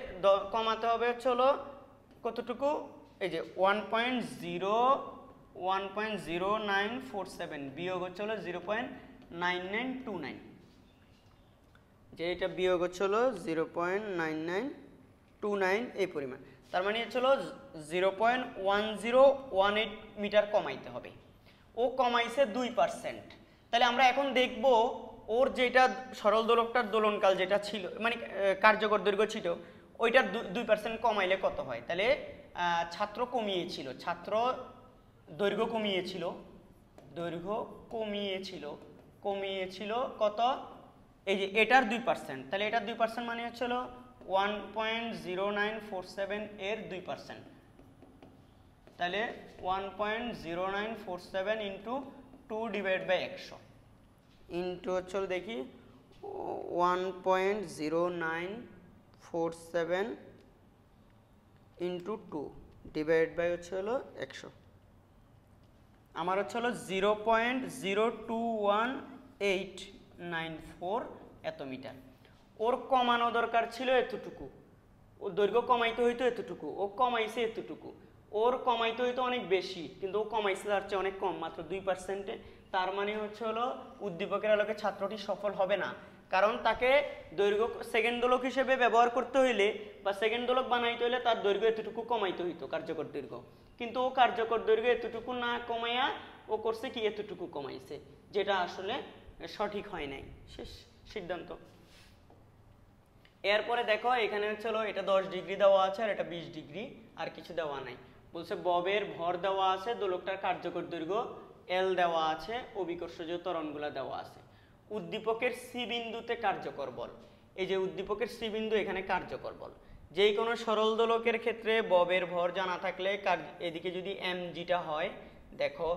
কমাতে হবে হচ্ছে হলো কতটুকু? এই যে 1.0947 বিয়োগ হচ্ছে হলো 0.9929, যে এটা বিয়োগ হচ্ছে হলো 0.9929 এই পরিমাণ। তার মানে হচ্ছে হলো 0.1018 মিটার কমাইতে হবে। ও কমাইছে 2%। তাহলে আমরা এখন দেখব ওর যেটা সরল দোলকটার দোলনকাল যেটা ছিল, মানে কার্যকর দৈর্ঘ্য ছিল, ওইটার 2% কমাইলে কত হয়। তাহলে ছাত্র দৈর্ঘ্য কমিয়েছিল কত? এই যে এটার 2%। তাহলে এটার 2% মানে হচ্ছে হলো 1.0947 এর 2%। তাহলে 1.0947 ইন্টু 2/100 ইন্টু হচ্ছে দেখি 1.0947 ইন্টু 2 ডিভাইড বাই হচ্ছে হলো 100। আমার হচ্ছে হলো 0.021894 এত মিটার। ওর কমানো দরকার ছিল এতটুকু, ওর দৈর্ঘ্য কমাইতে হইতো এতটুকু, ও কমাইছে এতটুকু। ওর কমাইতে হইতো অনেক বেশি, কিন্তু ও কমাইছে তার চেয়ে অনেক কম, মাত্র 2%। তার মানে হচ্ছে হলো উদ্দীপকের আলোকে ছাত্রটি সফল হবে না, কারণ তাকে দৈর্ঘ্য সেকেন্ড দোলক হিসেবে ব্যবহার করতে হইলে বা সেকেন্ড দোলক বানাইতে হইলে তার দৈর্ঘ্য এতটুকু কমাইতে হইতো, কার্যকর দৈর্ঘ্য। কিন্তু ও কার্যকর দৈর্ঘ্য এতটুকু না কমাইয়া ও করছে কি এতটুকু কমাইছে, যেটা আসলে সঠিক হয় নাই। শেষ সিদ্ধান্ত। এরপরে দেখো এখানে হচ্ছে হলো এটা 10 ডিগ্রি দেওয়া আছে আর এটা 20 ডিগ্রি, আর কিছু দেওয়া নাই। বলছে ববের ভর দেওয়া আছে, দোলকটার কার্যকর দৈর্ঘ্য এল দেওয়া আছে, অভিকর্ষজ ত্বরণগুলো দেওয়া আছে। উদ্দীপকের সি বিন্দুতে কার্যকর বল, এই যে উদ্দীপকের সি বিন্দু এখানে কার্যকর বল। যে কোনো সরল দোলকের ক্ষেত্রে ববের ভর জানা থাকলে এদিকে যদি mgটা হয়, দেখো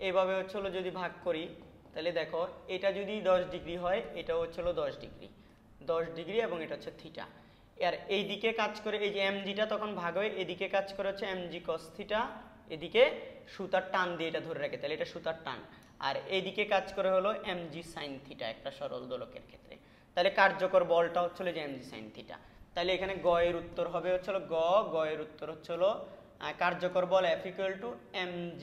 এভাবে হচ্ছে হলো যদি ভাগ করি, তাহলে দেখো এটা যদি 10 ডিগ্রি হয়, এটা হচ্ছে হলো 10 ডিগ্রি এবং এটা হচ্ছে থিটা। আর এইদিকে কাজ করে এই যে mgটা তখন ভাগ হয়ে এদিকে কাজ করে হচ্ছে mg cos থিটা, এদিকে সুতার টান দিয়ে এটা ধরে রাখে, তাহলে এটা সুতার টান। আর এইদিকে কাজ করে হলো mg sin থিটা একটা সরল দোলকের ক্ষেত্রে। তাহলে কার্যকর বলটা হচ্ছে যে mg sin থিটা। তাহলে এখানে গ এর উত্তর হবে হচ্ছে গ এর উত্তর হচ্ছে হলো কার্যকর বল F = mg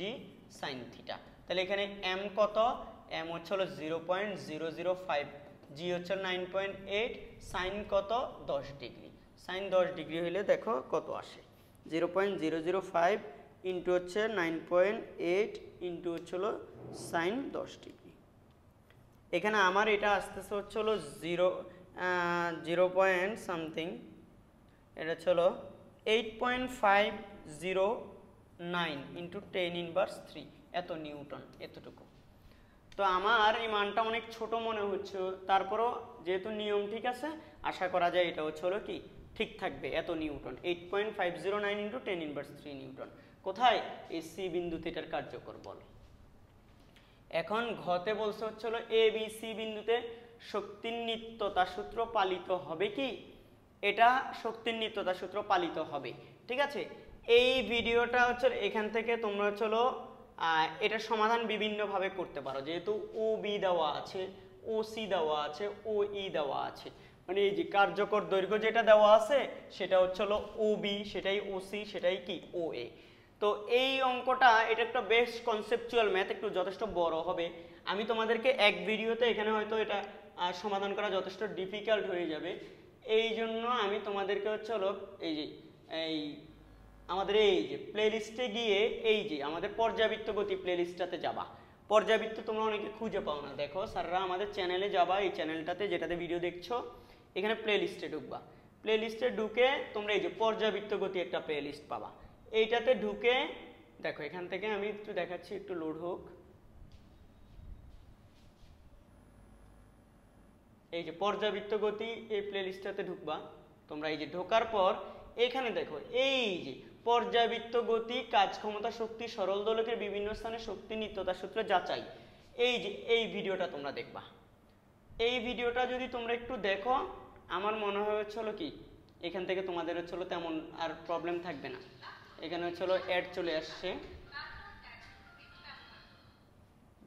sin থিটা। তাহলে এখানে m কত? m হচ্ছে হলো 0.005, g হচ্ছে 9.8, sin কত? 10 ডিগ্রি। sin 10 ডিগ্রি হইলে দেখো কত আসে, 0.005 ইন্টু হচ্ছে 9.8 ইন্টু হচ্ছে হলো sin 10 ডিগ্রি। এখানে আমার এটা আসতেছে হচ্ছে হলো 0 পয়েন্ট সামথিং, এটা হচ্ছে হলো 8.509 ইন্টু 10⁻³ এত নিউটন, এতটুকু। তো আমার এই মানটা অনেক ছোট মনে হচ্ছে, তারপরও যেহেতু নিয়ম ঠিক আছে, আশা করা যায় এটা হচ্ছে হলো কি ঠিক থাকবে, এত নিউটন। 8.509 into 10⁻³ Newton. কোথায়? এই সি বিন্দুতে এটার কার্যকর বল। এখন ঘতে বলছে হচ্ছে হলো এ বি সি বিন্দুতে শক্তির নিত্যতা সূত্র পালিত হবে কি? এটা শক্তির নিত্যতা সূত্র পালিত হবে, ঠিক আছে। এই ভিডিওটা হচ্ছে এখান থেকে তোমরা হচ্ছে হলো এটার সমাধান বিভিন্নভাবে করতে পারো, যেহেতু ও বি দেওয়া আছে, ও সি দেওয়া আছে, ও ই দেওয়া আছে, মানে এই যে কার্যকর দৈর্ঘ্য যেটা দেওয়া আছে সেটা হচ্ছে হলো ও বি, সেটাই ও সি, সেটাই কি ও এ। তো তো এই অঙ্কটা এটা একটা বেশ কনসেপচুয়াল ম্যাথ, একটু যথেষ্ট বড় হবে। আমি তোমাদেরকে এক ভিডিওতে এখানে হয়তো এটা সমাধান করা যথেষ্ট ডিফিকাল্ট হয়ে যাবে। এই জন্য আমি তোমাদেরকে হলো এই আমাদের এই যে প্লেলিস্টে গিয়ে এই যে আমাদের পর্যাবৃত্ত গতি প্লেলিস্টটাতে যাবা। পর্যাবৃত্ত তোমরা অনেকে খুঁজে পাও না, দেখো স্যাররা আমাদের চ্যানেলে যাবা, এই চ্যানেলটাতে যেটাতে ভিডিও দেখছো এখানে প্লেলিস্টে ঢুকবা। প্লেলিস্টে ঢুকে তোমরা এই যে পর্যাবৃত্ত গতি একটা প্লেলিস্ট পাবা। এইটাতে ঢুকে দেখো, এখান থেকে আমি একটু দেখাচ্ছি, একটু লোড হোক। এই যে পর্যাবৃত্ত গতি এই প্লেলিস্টটাতে ঢুকবা তোমরা। এই যে ঢোকার পর এখানে দেখো এই যে পর্যাবৃত্ত গতি, কাজ ক্ষমতা, শক্তি, সরল দোলকের বিভিন্ন স্থানে শক্তি নিত্যতা সূত্র যাচাই, এই যে এই ভিডিওটা তোমরা দেখবা। এই ভিডিওটা যদি তোমরা একটু দেখো, আমার মনে হয় হচ্ছিল কি এখান থেকে তোমাদের হচ্ছিল তেমন আর প্রবলেম থাকবে না। এখানে হচ্ছিল অ্যাড চলে আসছে,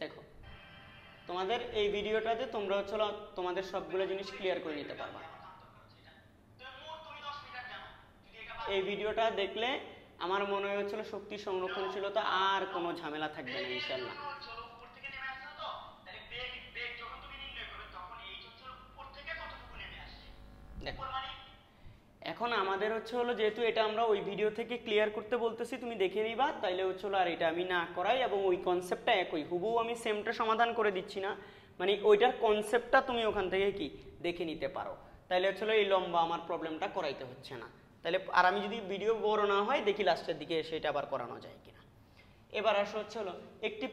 দেখো তোমাদের এই ভিডিওটাতে তোমরা হচ্ছিল তোমাদের সবগুলো জিনিস ক্লিয়ার করে নিতে পারবা। এই ভিডিওটা দেখলে আমার মনে হচ্ছিল শক্তি সংরক্ষণশীলতা আর কোনো ঝামেলা থাকবে না ইনশাআল্লাহ। এখন আমাদের হলো যেহেতু এটা আমরা ওই ভিডিও থেকে ক্লিয়ার করতে বলতেছি, তুমি দেখে নিবা, তাইলে হলো আর এটা আমি না করাই, এবং ওই কনসেপ্টটা একই হুবহু আমি সেমটা সমাধান করে দিচ্ছি না, মানে ওইটার কনসেপ্টটা তুমি ওখান থেকে কি দেখে নিতে পারো, তাইলে হলো এই লম্বা আমার প্রবলেমটা করাইতে হচ্ছে না। তাহলে আর আমি যদি ভিডিও বড় না হয় দেখি লাস্টের দিকে সেটা আবার করানো যায় কিনা। এবার আসো হলো একটি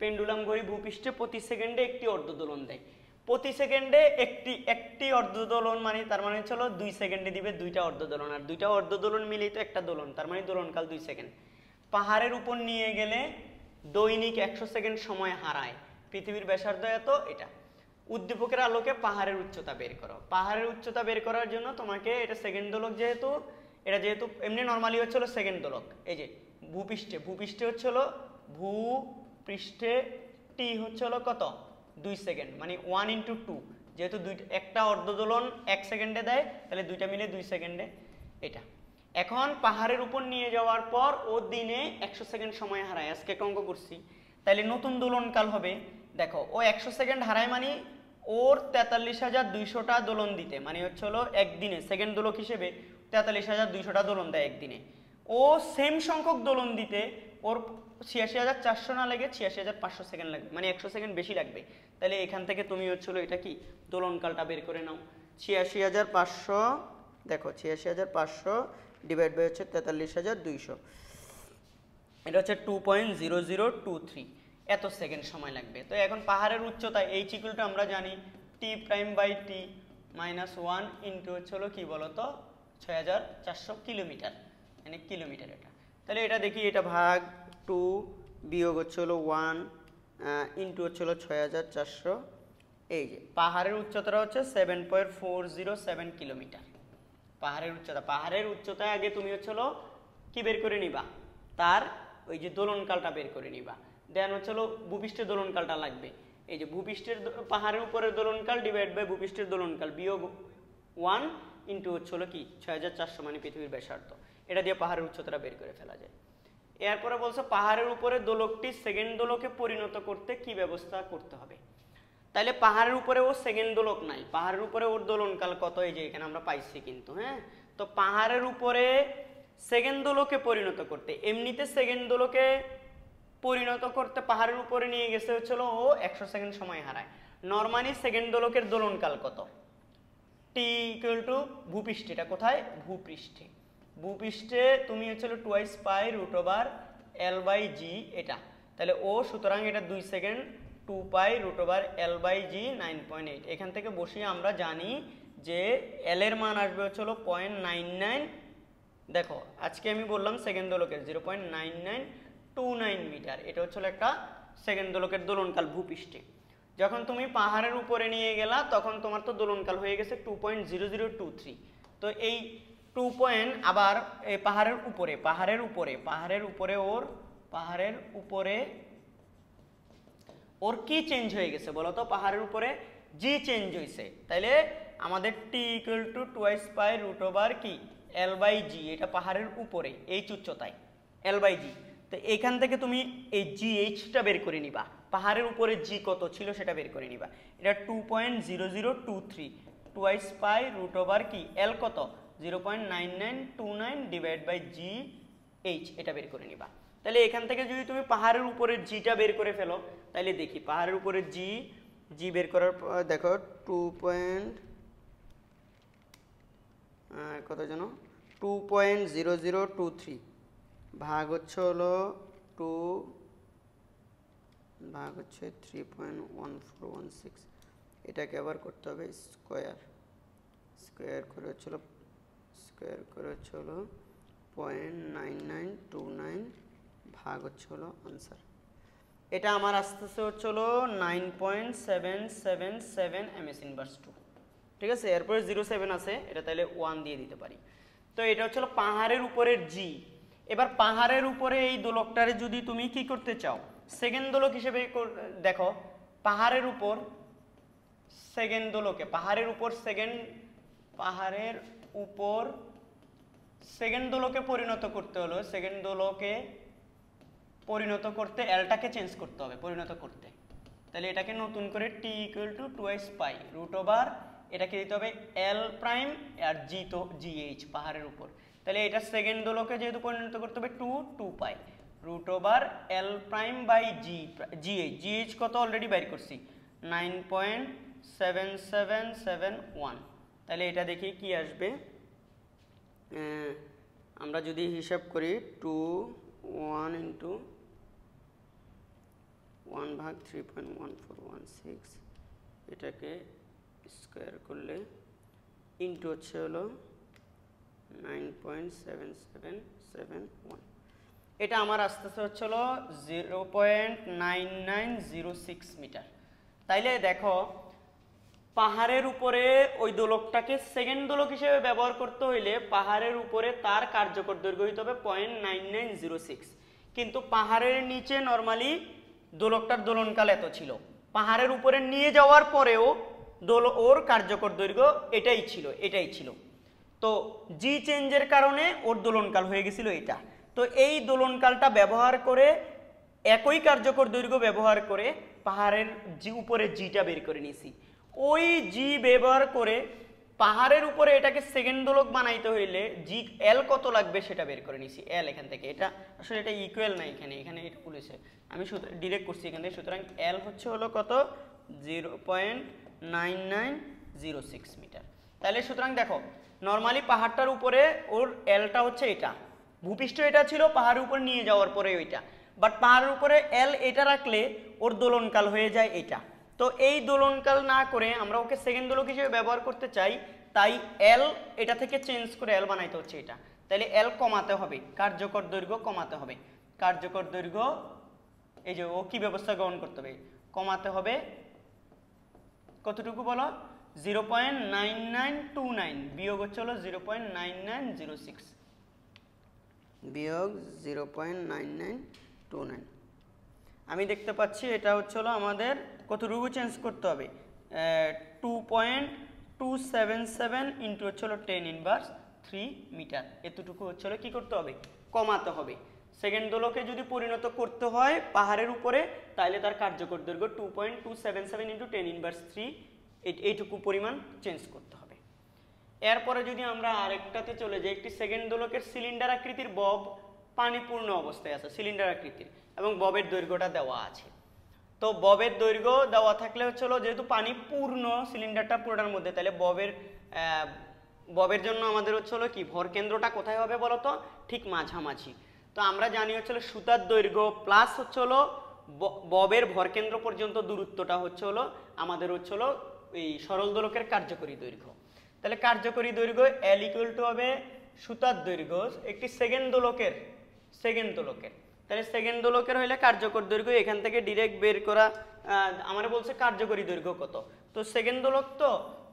পেন্ডুলাম ঘড়ি ভূপৃষ্ঠে প্রতি সেকেন্ডে একটি অর্ধদোলন দেয়। প্রতি সেকেন্ডে একটি অর্ধদোলন, মানে তার মানে হলো 2 সেকেন্ডে দিবে দুইটা অর্ধদোলন, আর দুইটা অর্ধদোলন মিলেই তো একটা দোলন, তার মানে দোলনকাল 2 সেকেন্ড। পাহাড়ের উপর নিয়ে গেলে দৈনিক 100 সেকেন্ড সময় হারায়, পৃথিবীর ব্যাসার্ধ এত। এটা উদ্দীপকের আলোকে পাহাড়ের উচ্চতা বের করো। পাহাড়ের উচ্চতা বের করার জন্য তোমাকে এটা সেকেন্ড দোলক, যেহেতু এমনি নর্মালি হচ্ছিল সেকেন্ড দোলক। এই যে ভূপৃষ্ঠে হচ্ছিল ভূপৃষ্ঠে টি হচ্ছিল কত 2 সেকেন্ড, মানে 1 × 2, যেহেতু একটা অর্ধদোলন 1 সেকেন্ডে দেয়, তাহলে দুইটা মিলে 2 সেকেন্ডে এটা। এখন পাহাড়ের উপর নিয়ে যাওয়ার পর ও দিনে 100 সেকেন্ড সময় হারায়, আজকে একটা অঙ্ক করছি, তাহলে নতুন দোলনকাল হবে। দেখো ও 100 সেকেন্ড হারায়, মানে ওর 43,200টা দোলন দিতে, মানে হলো একদিনে সেকেন্ড দোলক হিসেবে 43,200টা দোলন দেয় একদিনে। ও সেম সংখ্যক দোলন দিতে ওর 86,400 না লেগে 86,500 সেকেন্ড লাগবে, মানে 100 সেকেন্ড বেশি লাগবে। তাহলে এখান থেকে তুমি হচ্ছিল এটা কি দোলনকালটা বের করে নাও। 86,500, দেখো 86,500 ডিভাইড বাই হচ্ছে 43,200, এটা হচ্ছে 2.0023, এত সেকেন্ড সময় লাগবে। তো এখন পাহাড়ের উচ্চতা h = আমরা জানি t'/t -1 ইন্টু হচ্ছিল কি বলতো 6,400 কিলোমিটার, মানে কিলোমিটার এটা। তাহলে এটা দেখি, এটা ভাগ 2 বিয়োগ হচ্ছিল 1 ইন্টু হচ্ছিল 6,400। এই যে পাহাড়ের উচ্চতাটা হচ্ছে 7.407 কিলোমিটার। পাহাড়ের উচ্চতায় আগে তুমি হচ্ছিল কি বের করে নিবা, তার ওই যে দোলনকালটা বের করে নিবা। দেন হচ্ছিল ভূপৃষ্ঠের দোলনকালটা লাগবে। এই যে পাহাড়ের উপরের দোলনকাল ডিভাইড বাই ভূপৃষ্ঠের দোলনকাল বিয়োগ 1 ইন্টু হচ্ছিল কি 6,400, মানে পৃথিবীর ব্যাসার্ধ। এটা দিয়ে পাহাড়ের উচ্চতাটা বের করে ফেলা যায়। এরপরে বলছে পাহাড়ের উপরে দোলকটি সেকেন্ড দোলকে পরিণত করতে কি ব্যবস্থা করতে হবে। তাইলে পাহাড়ের উপরে ও সেকেন্ড দোলক নাই, পাহাড়ের উপরে ওর দোলনকাল কত, এই যে এখানে আমরা পাইছি কিন্তু। হ্যাঁ, তো পাহাড়ের উপরে সেকেন্ড দোলকে পরিণত করতে, এমনিতে সেকেন্ড দোলকে পরিণত করতে পাহাড়ের উপরে নিয়ে গেছে হচ্ছিল ও 100 সেকেন্ড সময় হারায়। নরমালি সেকেন্ড দোলকের দোলনকাল কত, টি = ভূপৃষ্ঠে, এটা কোথায় ভূপৃষ্ঠে তুমি হচ্ছিল 2π√L/g এটা। তাহলে ও সুতরাং এটা 2 সেকেন্ড 2π√L/g 9.8। এখান থেকে বসিয়ে আমরা জানি যে L এর মান আসবে হচ্ছিল 0.99। দেখো আজকে আমি বললাম সেকেন্ড দোলকের 0.9929 মিটার, এটা হচ্ছিল একটা সেকেন্ড দোলকের দোলনকাল ভূপৃষ্ঠে। যখন তুমি পাহাড়ের উপরে নিয়ে গেলা তখন তোমার তো দোলনকাল হয়ে গেছে 2.0023। তো এই 2 আবার এই পাহাড়ের উপরে ওর কি চেঞ্জ হয়ে গেছে বলো তো, পাহাড়ের উপরে জি চেঞ্জ হয়েছে। তাইলে আমাদের t = 2π√কি এল বাই জি, এটা পাহাড়ের উপরে এইচ উচ্চতায়, এল বাই জি। তো এখান থেকে তুমি এই জি এইচটা বের করে নিবা, পাহাড়ের উপরে জি কত ছিল সেটা বের করে নিবা। এটা 2.0023 টুয়াইস পাই রুট ওভার কি এল কত 0.9929 ডিভাইড বাই জি এইচ, এটা বের করে নিবা। তাহলে এখান থেকে যদি তুমি পাহাড়ের উপরে জিটা বের করে ফেলো, তাহলে দেখি পাহাড়ের উপরে জি বের করার পর দেখো কত যেন 2.0023 ভাগ হচ্ছে হলো 2 ভাগ হচ্ছে 3.1416, এটাকে আবার করতে হবে স্কোয়ার করে হচ্ছে হলো 0.9929 ভাগ হচ্ছে হলো আনসার। এটা আমার আসতেছে হচ্ছে হলো 9.777 ms ইনভার্স 2, ঠিক আছে। এরপরে 07 আছে, এটা তাহলে 1 দিয়ে দিতে পারি। তো এটা হচ্ছে হলো পাহাড়ের উপরের জি। এবার পাহাড়ের উপরে এই দোলকটারে যদি তুমি কি করতে চাও, সেকেন্ড দোলক হিসেবে দেখো, পাহাড়ের উপর সেকেন্ড দোলকে, পাহাড়ের উপর সেকেন্ড দোলকে পরিণত করতে হলো, সেকেন্ড দোলকে পরিণত করতে এলটাকে চেঞ্জ করতে হবে পরিণত করতে। তাহলে এটাকে নতুন করে t equal to twice pi root over, এটাকে দিতে হবে এল প্রাইম আর জি, তো জি এইচ পাহাড়ের উপর। তাহলে এটা সেকেন্ড দোলকে যেহেতু পরিণত করতে হবে 2 pi root over l prime by g h কত অলরেডি বাইর করছি 9.7771। তাহলে এটা দেখি কি আসবে, আমরা যদি হিসাব করি 1 ইন্টু 1 ভাগ 3.1416, এটাকে স্কোয়ার করলে ইন্টু হচ্ছে হলো 9.7771, এটা আমার আসতেছে হচ্ছে হলো 0.9906 মিটার। তাইলে দেখো পাহাড়ের উপরে ওই দোলকটাকে সেকেন্ড দোলক হিসেবে ব্যবহার করতে হইলে পাহাড়ের উপরে তার কার্যকর দৈর্ঘ্য হইতে হবে 0.9906, কিন্তু পাহাড়ের নিচে নর্মালি দোলকটার দোলনকাল এত ছিল, পাহাড়ের উপরে নিয়ে যাওয়ার পরেও ওর কার্যকর দৈর্ঘ্য এটাই ছিল। তো জি চেঞ্জের কারণে ওর দোলনকাল হয়ে গেছিল এটা। তো এই দোলনকালটা ব্যবহার করে একই কার্যকর দৈর্ঘ্য ব্যবহার করে পাহাড়ের উপরে জিটা বের করে নিয়েছি। ওই জি ব্যবহার করে পাহাড়ের উপরে এটাকে সেকেন্ড দোলক বানাইতে হইলে জি এল কত লাগবে সেটা বের করে নিয়েছি এল এখান থেকে। এটা আসলে এটা ইকুয়াল না, এখানে এটা বলেছে, আমি ডিরেক্ট করছি এখান থেকে। সুতরাং এল হচ্ছে হলো কত 0.9906 মিটার। তাহলে সুতরাং দেখো নর্মালি পাহাড়টার উপরে ওর এলটা হচ্ছে এটা, ভূপৃষ্ঠ এটা ছিল, পাহাড়ের উপর নিয়ে যাওয়ার পরে ওইটা, বাট পাহাড়ের উপরে এল এটা রাখলে ওর দোলনকাল হয়ে যায় এটা। তো এই দোলনকাল না করে আমরা ওকে সেকেন্ড দোলক হিসেবে ব্যবহার করতে চাই, তাই এল এটা থেকে চেঞ্জ করে এল বানাইতে হচ্ছে এটা। তাহলে এল কমাতে হবে, কার্যকর দৈর্ঘ্য কমাতে হবে, কার্যকর দৈর্ঘ্য এই যে ও কি ব্যবস্থা গ্রহণ করতে হবে, কমাতে হবে কতটুকু বলো 0.9929 বিয়োগ হচ্ছে হলো 0.9906 বিয়োগ 0.9929। আমি দেখতে পাচ্ছি এটা হচ্ছে হলো আমাদের কতটুকু চেঞ্জ করতে হবে 2.277 ইন্টু হচ্ছে হলো 10⁻³ মিটার, এতটুকু হচ্ছে হলো কি করতে হবে, কমাতে হবে। সেকেন্ড দোলকে যদি পরিণত করতে হয় পাহাড়ের উপরে, তাহলে তার কার্যকর দৈর্ঘ্য 2.277 ইন্টু 10⁻³ এইটুকু পরিমাণ চেঞ্জ করতে হবে। এরপরে যদি আমরা আরেকটাতে চলে যাই, একটি সেকেন্ড দোলকের সিলিন্ডার আকৃতির বব পানিপূর্ণ অবস্থায় আছে, সিলিন্ডার আকৃতির, এবং ববের দৈর্ঘ্যটা দেওয়া আছে। তো ববের দৈর্ঘ্য দেওয়া থাকলে হচ্ছে হলো যেহেতু পানি পূর্ণ সিলিন্ডারটা পুরোটার মধ্যে, তাহলে ববের জন্য আমাদের হচ্ছে হলো কি ভর কেন্দ্রটা কোথায় হবে বলতো, ঠিক মাঝামাঝি। তো আমরা জানি হচ্ছে হলো সুতার দৈর্ঘ্য প্লাস হচ্ছে হলো ববের ভরকেন্দ্র পর্যন্ত দূরত্বটা হচ্ছে হলো আমাদের হচ্ছে হলো এই সরল দোলকের কার্যকরী দৈর্ঘ্য। তাহলে কার্যকরী দৈর্ঘ্য এল ইকুয়াল টু হবে সুতার দৈর্ঘ্য একটি সেকেন্ড দোলকের, তাহলে সেকেন্ড দোলকের হইলে কার্যকর দৈর্ঘ্য এখান থেকে ডিরেক্ট বের করা, আমার বলছে কার্যকরী দৈর্ঘ্য কত, তো সেকেন্ড দোলক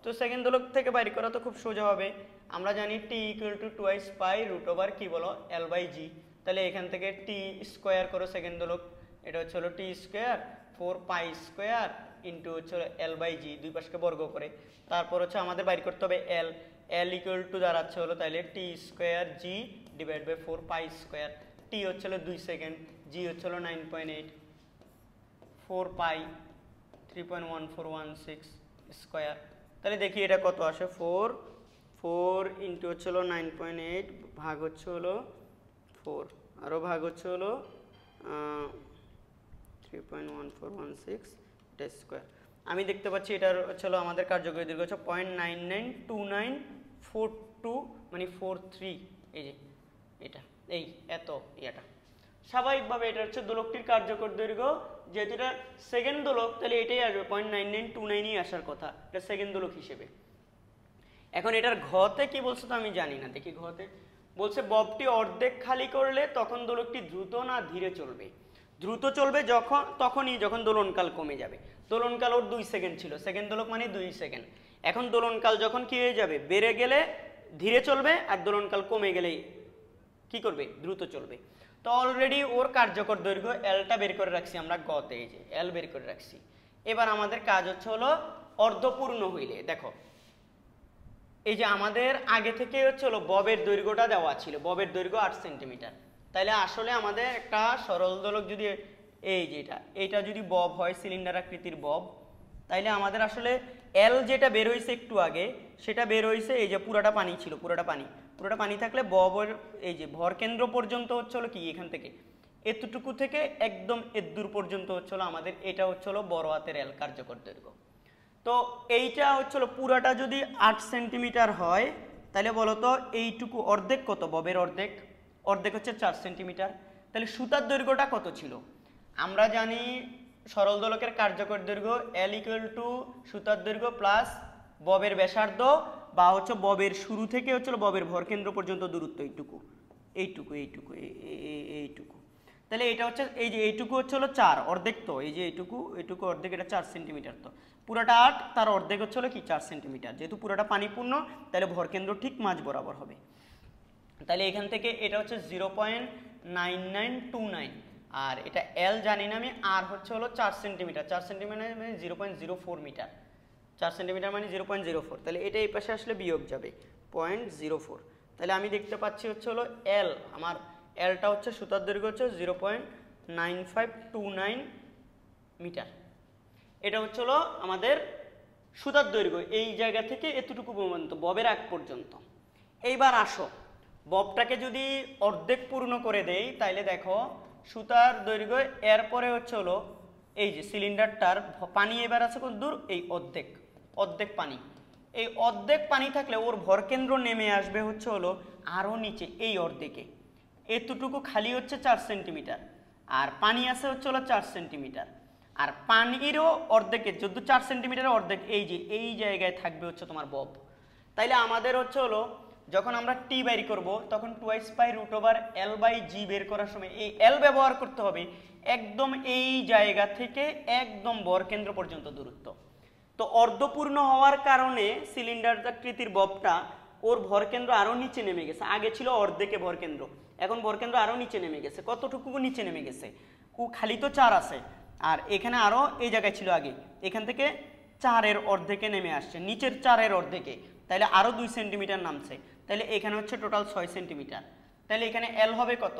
তো সেকেন্ড দোলক থেকে বাইর করা তো খুব সোজা হবে। আমরা জানি t equal to twice pi root over কি বলো এল বাই জি। তাহলে এখান থেকে টি স্কোয়ার করো সেকেন্ড দোলক, এটা হচ্ছে হলো টি স্কোয়ার 4 পাই স্কোয়ার ইন্টু হচ্ছে এল বাই জি, দুই পাশকে বর্গ করে। তারপর হচ্ছে আমাদের বাইর করতে হবে এল ইকুয়াল টু দাঁড়াচ্ছে হলো তাহলে t square g divide by 4 pi square, t হচ্ছে হলো 2 সেকেন্ড, জি হচ্ছে হলো 9.8, 4 পাই 3.1416 স্কোয়ার। তাহলে দেখি এটা কত আসে, 4 ইন্টু হচ্ছে হলো 9.8 ভাগ হচ্ছে হলো 4 আরও ভাগ হচ্ছে হলো 3.1416 এটা স্কোয়ার। আমি দেখতে পাচ্ছি এটার হচ্ছে হলো আমাদের কার্যকরী দৈর্ঘ্য হচ্ছে 0.992942 মানে 43, এই যে এটা এই এত এটা স্বাভাবিকভাবে এটা হচ্ছে দোলকটির কার্যকর দৈর্ঘ্য, যেহেতু এটা সেকেন্ড দোলক তাহলে এটাই আসবে 0.9929ই আসার কথা এটা সেকেন্ড দোলক হিসেবে। এখন এটার ঘতে কি বলছে তো আমি জানি না, দেখি ঘতে বলছে ববটি অর্ধেক খালি করলে তখন দোলকটি দ্রুত না ধীরে চলবে। দ্রুত চলবে তখনই যখন দোলনকাল কমে যাবে। দোলনকাল ওর 2 সেকেন্ড ছিল, সেকেন্ড দোলক মানে 2 সেকেন্ড। এখন দোলনকাল যখন কি হয়ে যাবে, বেড়ে গেলে ধীরে চলবে আর দোলনকাল কমে গেলে কি করবে, দ্রুত চলবে। তো অলরেডি ওর কার্যকর দৈর্ঘ্য এলটা বের করে রাখছি আমরা গতে, এই যে এল বের করে রাখছি। এবার আমাদের কাজ হচ্ছে হলো অর্ধপূর্ণ হইলে, দেখো এই যে আমাদের আগে থেকে হচ্ছে হলো ববের দৈর্ঘ্যটা দেওয়া ছিল, ববের দৈর্ঘ্য 8 সেন্টিমিটার। তাহলে আসলে আমাদের একটা সরল দোলক যদি এই যেটা এইটা যদি বব হয়, সিলিন্ডার আকৃতির বব, তাইলে আমাদের আসলে এল যেটা বের হয়েছে একটু আগে সেটা বের হয়েছে এই যে পুরাটা পানি ছিল, পুরাটা পানি থাকলে ববের এই যে ভর কেন্দ্র পর্যন্ত হচ্ছে হলো কি এখান থেকে এতটুকু থেকে একদম এদূর পর্যন্ত হচ্ছে হলো আমাদের এটা হচ্ছে হলো বড় হাতের এল কার্যকর দৈর্ঘ্য। তো এইটা হচ্ছিল পুরাটা যদি 8 সেন্টিমিটার হয় তাহলে বলো তো এইটুকু অর্ধেক কত, ববের অর্ধেক, অর্ধেক হচ্ছে 4 সেন্টিমিটার। তাহলে সুতার দৈর্ঘ্যটা কত ছিল, আমরা জানি সরল দোলকের কার্যকর দৈর্ঘ্য এল ইকুয়াল টু সুতার দৈর্ঘ্য প্লাস ববের ব্যাসার্ধ বা হচ্ছে ববের শুরু থেকে হচ্ছিল ববের ভরকেন্দ্র পর্যন্ত দূরত্ব এইটুকু এইটুকু এইটুকু এইটুকু। তাহলে এটা হচ্ছে এই যে এইটুকু হচ্ছে হলো 4 অর্ধেক, তো এই যে এইটুকু এইটুকু অর্ধেক, এটা 4 সেন্টিমিটার। তো পুরাটা 8 তার অর্ধেক হচ্ছে হলো কি 4 সেন্টিমিটার, যেহেতু পুরাটা পানিপূর্ণ তাহলে ভরকেন্দ্র ঠিক মাঝ বরাবর হবে। তাহলে এখান থেকে এটা হচ্ছে 0.9929 আর এটা এল জানি না আমি, আর হচ্ছে হলো 4 সেন্টিমিটার, 4 সেন্টিমিটার মানে 0.04 মিটার, 4 সেন্টিমিটার মানে 0.04। তাহলে এটা এই পাশে আসলে বিয়োগ যাবে 0.04। তাহলে আমি দেখতে পাচ্ছি হচ্ছে হলো এল, আমার এলটা হচ্ছে সুতার দৈর্ঘ্য হচ্ছে 0.9529 মিটার। এটা হচ্ছে হলো আমাদের সুতার দৈর্ঘ্য এই জায়গা থেকে এতটুকু পর্যন্ত ববের আগ পর্যন্ত। এইবার আসো ববটাকে যদি অর্ধেক পূর্ণ করে দেই তাইলে দেখো সুতার দৈর্ঘ্য এরপরে হচ্ছে হলো এই যে সিলিন্ডারটার পানি এবার আছে কত দূর, এই অর্ধেক, অর্ধেক পানি। এই অর্ধেক পানি থাকলে ওর ভরকেন্দ্র নেমে আসবে হচ্ছে হলো আরও নিচে এই অর্ধেকে, এতটুকু খালি হচ্ছে 4 সেন্টিমিটার আর পানি আছে হচ্ছে হলো 4 সেন্টিমিটার। আর পানিরও অর্ধেকের যদি 4 সেন্টিমিটারের অর্ধেক এই যে এই জায়গায় থাকবে হচ্ছে তোমার বব। তাইলে আমাদের হচ্ছে হলো যখন আমরা টি বের করব তখন 2/√L/G বের করার সময় এই এল ব্যবহার করতে হবে একদম এই জায়গা থেকে একদম ভরকেন্দ্র পর্যন্ত দূরত্ব। তো অর্ধপূর্ণ হওয়ার কারণে সিলিন্ডার আকৃতির ববটা ওর ভরকেন্দ্র আরও নিচে নেমে গেছে, আগে ছিল অর্ধেকে ভরকেন্দ্র, এখন ভরকেন্দ্র আরও নিচে নেমে গেছে। কতটুকু নিচে নেমে গেছে, ও খালি তো 4 আছে আর এখানে আরও এই জায়গায় ছিল আগে, এখান থেকে 4-এর অর্ধেকে নেমে আসছে, নিচের 4-এর অর্ধেকে, তাহলে আরও 2 সেন্টিমিটার নামছে। তাহলে এখানে হচ্ছে টোটাল 6 সেন্টিমিটার। তাহলে এখানে এল হবে কত,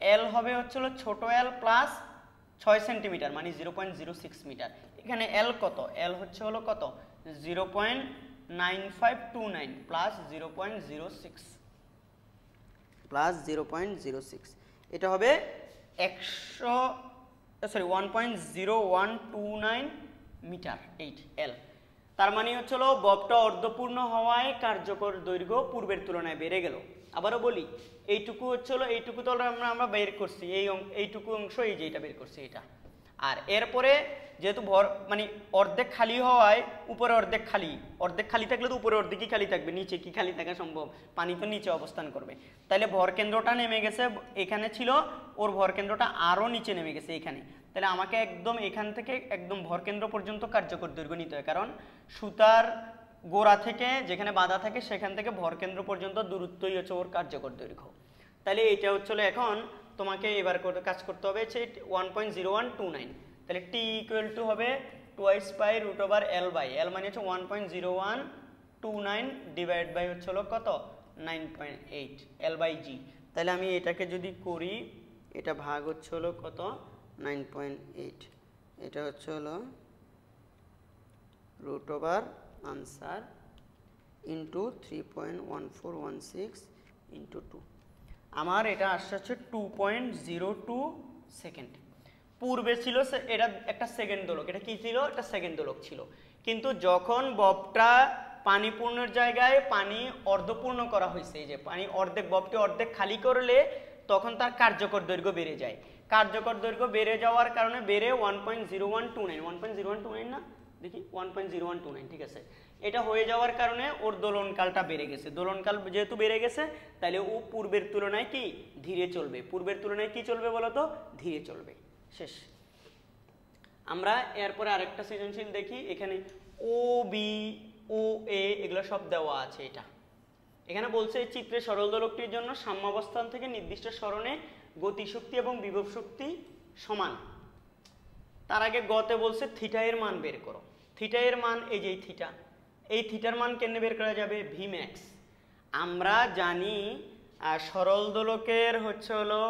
এল হবে হচ্ছে হলো ছোট এল প্লাস 6 সেন্টিমিটার মানে 0.06 মিটার। এখানে এল কত, এল হচ্ছে হলো কত 0.9529 প্লাস 0.06 প্লাস 0.06, এটা হবে 1.0129 মিটার 8 এল। তার মানে হচ্ছে হলো ববটা অর্ধপূর্ণ হওয়ায় কার্যকর দৈর্ঘ্য পূর্বের তুলনায় বেড়ে গেল। আবারও বলি এইটুকু হচ্ছে হলো এইটুকু তো আমরা বের করছি, এইটুকু অংশ এই যে এটা বের করছি এটা, আর এরপরে যেহেতু মানে অর্ধেক খালি হওয়ায় উপরে অর্ধেক খালি থাকলে তো উপরে অর্ধেকই খালি থাকবে, নিচে কি খালি থাকা সম্ভব, পানি তো নিচে অবস্থান করবে। তাহলে ভরকেন্দ্রটা নেমে গেছে, এখানে ছিল ওর ভরকেন্দ্রটা আরও নিচে নেমে গেছে এখানে। তাহলে আমাকে একদম এখান থেকে একদম ভরকেন্দ্র পর্যন্ত কার্যকর দৈর্ঘ্য নিতে হয়, কারণ সুতার গোড়া থেকে যেখানে বাঁধা থাকে সেখান থেকে ভরকেন্দ্র পর্যন্ত দূরত্বই হচ্ছে ওর কার্যকর দৈর্ঘ্য। তাহলে এটা হচ্ছে এখন তোমাকে এবার কাজ করতে হবে 1.0129। তাহলে টি ইকুয়াল টু হবে 2/√L/L মানে হচ্ছে 1.01 0.29 ডিভাইড বাই হচ্ছে হলো কত 9.8 L/G। তাহলে আমি এটাকে যদি করি, এটা ভাগ হচ্ছে হলো কত 9.8, এটা হচ্ছে হলো root over answer into 3.1416 into 2। আমার এটা আসছে হচ্ছে 2.02 সেকেন্ড। পূর্বে ছিল এটা একটা সেকেন্ড দোলক, এটা কি ছিল, একটা সেকেন্ড দোলক ছিল। কিন্তু যখন ববটা পানি পূর্ণের জায়গায় পানি অর্ধপূর্ণ করা হয়েছে, এই যে পানি অর্ধেক, ববটি অর্ধেক খালি করলে তখন তার কার্যকর দৈর্ঘ্য বেড়ে যায়। কার্যকর দৈর্ঘ্য বেড়ে যাওয়ার কারণে বেড়ে 1.0129 না, দেখি 1.0129, ঠিক আছে। এটা হয়ে যাওয়ার কারণে ওর দোলনকালটা বেড়ে গেছে। দোলনকাল যেহেতু বেড়ে গেছে, তাহলে ও পূর্বের তুলনায় কি ধীরে চলবে। পূর্বের তুলনায় কি চলবে বলতো, ধীরে চলবে। শেষ। আমরা এরপরে আরেকটা সৃজনশীল দেখি। এখানে ও বি ও এ এগুলো সব দেওয়া আছে। এটা এখানে বলছে চিত্রে সরল দোলকটির জন্য সাম্যাবস্থান থেকে নির্দিষ্ট সরণে গতিশক্তি এবং বিভব শক্তি সমান। তার আগে গতে বলছে থিটা এর মান বের করো। থিটা এর মান এই যে থিটা, এই থিটার মান কেমনে বের করা যাবে, ভি ম্যাক্স। আমরা জানি সরল দোলকের হচ্ছে হলো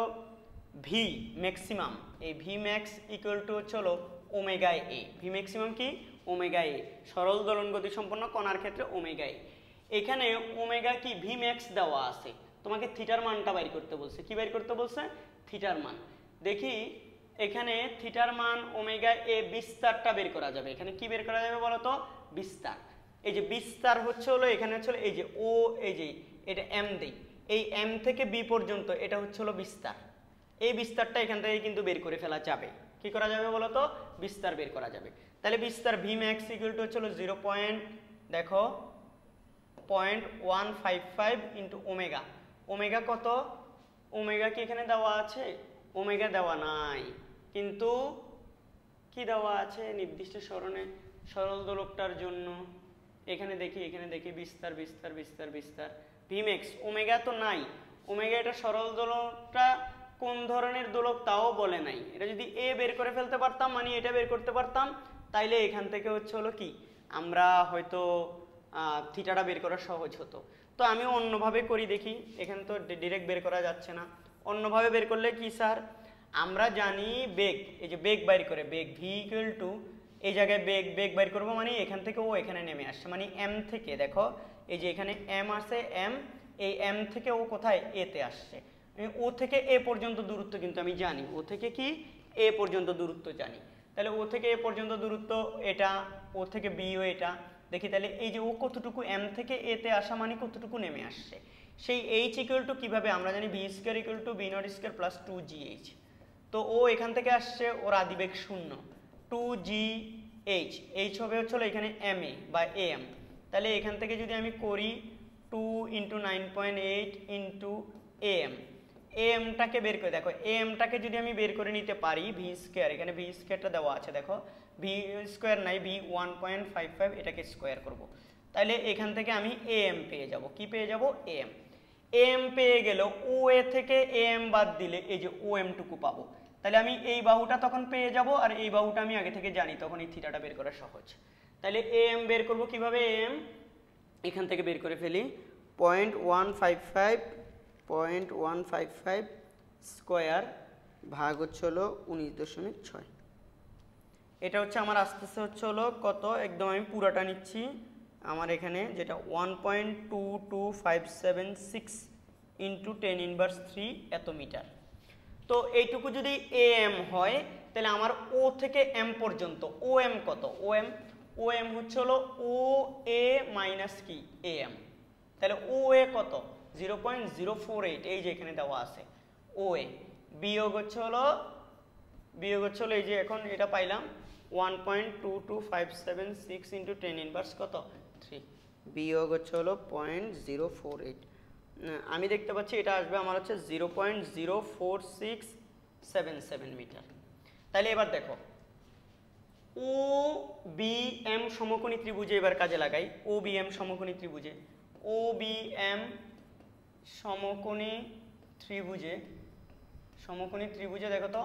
ভি ম্যাক্সিমাম, এই ভি ম্যাক্স ইকুয়াল টু হচ্ছে হলো ওমেগা এ। ভি ম্যাক্সিমাম কি, ওমেগা এ। সরল দোলন গতি সম্পন্ন কণার ক্ষেত্রে ওমেগা এ। এখানে ওমেগা কি, ভি ম্যাক্স দেওয়া আছে, তোমাকে থিটার মানটা বাইর করতে বলছে। কি বাইর করতে বলছে, থিটার মান। দেখি এখানে থিটার মান ওমেগা এ বিস্তারটা বের করা যাবে। এখানে কি বের করা যাবে বলতো, বিস্তার। এই যে বিস্তার হচ্ছে হলো, এখানে হচ্ছে এই যে ও, এই যে এটা এম দেই, এই এম থেকে বি পর্যন্ত এটা হচ্ছে হলো বিস্তার। এই বিস্তারটা এখান থেকে কিন্তু বের করে ফেলা যাবে। কি করা যাবে বলতো, বিস্তার বের করা যাবে। তাহলে বিস্তার ভি ম্যাক্স ইকুয়াল টু হচ্ছে হলো 0.155 ইন্টু ওমেগা। ওমেগা কত, ওমেগা কি এখানে দেওয়া আছে, ওমেগা দেওয়া নাই, কিন্তু কি দেওয়া আছে নির্দিষ্ট সরণে সরল দোলকটার জন্য। এখানে দেখি, এখানে দেখি বিস্তার বিস্তার বিস্তার বিস্তার ভি ম্যাক্স, ওমেগা তো নাই। ওমেগা এটা সরল দোলকটা কোন ধরনের দোলক তাও বলে নাই। এটা যদি এ বের করে ফেলতে পারতাম, মানে এটা বের করতে পারতাম, তাইলে এখান থেকে হচ্ছে হলো কি আমরা হয়তো থিটাটা বের করা সহজ হতো। তো আমি অন্যভাবে করি দেখি, এখানে তো ডিরেক্ট বের করা যাচ্ছে না। অন্যভাবে বের করলে কি স্যার, আমরা জানি বেগ, এই যে বেগ বাইর করে, বেগ ভি ইকুয়াল টু এই জায়গায় বেগ, বেগ বাইর করবো মানে এখান থেকে ও এখানে নেমে আসছে, মানে এম থেকে, দেখো এই যে এখানে এম আছে, এম, এই এম থেকে ও কোথায় এতে আসছে। ও থেকে এ পর্যন্ত দূরত্ব কিন্তু আমি জানি, ও থেকে কি এ পর্যন্ত দূরত্ব জানি। তাহলে ও থেকে এ পর্যন্ত দূরত্ব এটা, ও থেকে বিও এটা। দেখি তাহলে এই যে ও কতটুকু এম থেকে এতে আসা মানে কতটুকু নেমে আসছে। সেই এইচ ইকুয়াল টু কীভাবে আমরা জানি, b square equal to b naught square plus 2gh। তো ও এখান থেকে আসছে, ওর আদিবেগ 0, 2gh, এইচ হবে হচ্ছে এখানে এম এ বা এম। তাহলে এখান থেকে যদি আমি করি 2 ইন্টু 9.8 ইন্টু এম, এমটাকে বের করে দেখো, এমটাকে যদি আমি বের করে নিতে পারি ভি স্কোয়ার, এখানে ভি স্কোয়ারটা দেওয়া আছে, দেখো ভি স্কোয়ার নাই, ভি 1.55, এটাকে স্কোয়ার করব। তাহলে এখান থেকে আমি এম পেয়ে যাব। কি পেয়ে যাব, এম। এম পেয়ে গেল, ও এ থেকে এম বাদ দিলে এই যে ও এম টুকু পাবো। তাহলে আমি এই বাহুটা তখন পেয়ে যাব, আর এই বাহুটা আমি আগে থেকে জানি, তখন এই থিটাটা বের করা সহজ। তাহলে এম বের করব কিভাবে, এম এখান থেকে বের করে ফেলি, 0.155 স্কোয়ার ভাগ হচ্ছে হলো 19.6। এটা হচ্ছে আমার আস্তে আস্তে হচ্ছে হলো কত, একদম আমি পুরাটা নিচ্ছি। আমার এখানে যেটা 1.22576 ইন্টু 10⁻³ এত মিটার। তো এইটুকু যদি এম হয়, তাহলে আমার ও থেকে এম পর্যন্ত ও এম কত, ও এম হচ্ছে হলো ও এ মাইনাস কি এ এম। তাহলে ও এ কত, 0.048, এই যে এখানে দেওয়া আছে ও এ। বিয়োগ হচ্ছে হলো এই যে এখন এটা পাইলাম 1.22576 ইন্টু 10⁻³ কত 3, বিয়োগ হচ্ছে হলো 0.048। আমি দেখতে পাচ্ছি এটা আসবে আমার হচ্ছে 0.04677 মিটার। তাহলে এবার দেখো ও বি এম সমকোণী ত্রিভুজে এবার কাজে লাগাই। ও বি এম সমকোণী ত্রিভুজে, ও বি এম সমকোণী ত্রিভুজে দেখো তো,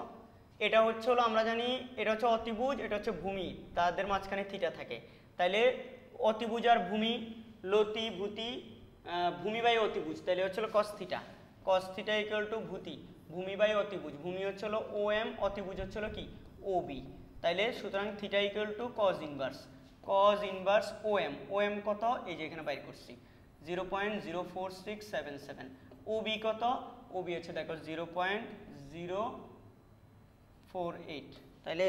এটা হচ্ছে হলো আমরা জানি এটা হচ্ছে অতিভুজ, এটা হচ্ছে ভূমি, তাদের মাঝখানে থিটা থাকে। তাইলে অতিভুজ আর ভূমি লতি ভূতি ভূমি বাই অতিভুজ, তাহলে হচ্ছে cos theta, cos theta equal to ভূতি ভূমি বাই অতিভুজ, ভূমি হচ্ছে OM, অতিভুজ হচ্ছে কি OB, তাইলে সুতরাং theta equal two cos inverse OM, OM কত এই যে এখানে বাইর করছি 0.04677, OB কত, OB হচ্ছে দেখো 0.048, তাইলে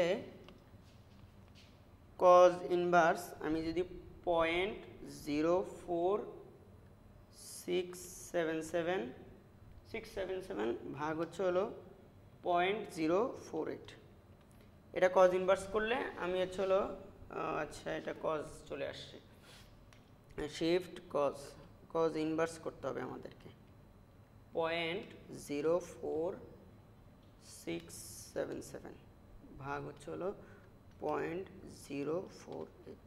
cos ইনভার্স আমি যদি 0.04677 ভাগ হচ্ছে 0.048, এটা cos ইনভার্স করলে আমি হচ্ছে আচ্ছা এটা cos চলে আসছে, শিফট cos ইনভার্স করতে হবে আমাদেরকে 0.04677 ভাগ হচ্ছে 0.048,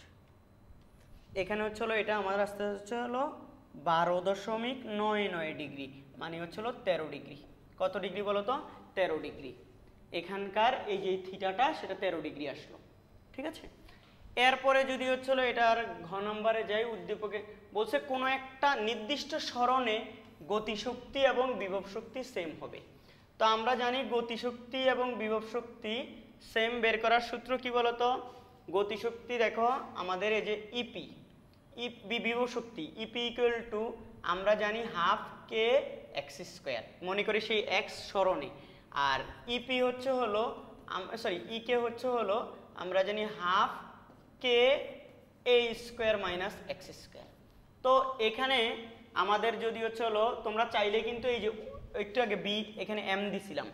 এখানে হচ্ছে এটা আমার রাস্তা হচ্ছে 12.99 ডিগ্রি, মানে হচ্ছে 13 ডিগ্রি, কত ডিগ্রি বলো তো 13 ডিগ্রি, এখানকার এই যে থিটাটা সেটা 13 ডিগ্রি আসলো, ঠিক আছে। এরপরে যদি হচ্ছে এটার ঘ নম্বরে যাই, উদ্দীপকে বলছে কোনো একটা নির্দিষ্ট সরণে গতিশক্তি এবং বিভব শক্তি সেম হবে, তো আমরা জানি গতিশক্তি এবং বিভব শক্তি সেম বের করার সূত্র কি বলতো, গতিশক্তি দেখো আমাদের এই যে ইপি, বিভব শক্তি ইপি ইকুয়াল টু আমরা জানি হাফ কে এক্স স্কোয়ার, মনে করি সেই এক্স সরণে, আর ইপি হচ্ছে ইকে হচ্ছে আমরা জানি half k a square minus x square, তো এখানে আমাদের যদি হচ্ছে তোমরা চাইলে কিন্তু এই যে একটু আগে বি এখানে এম দিছিলাম,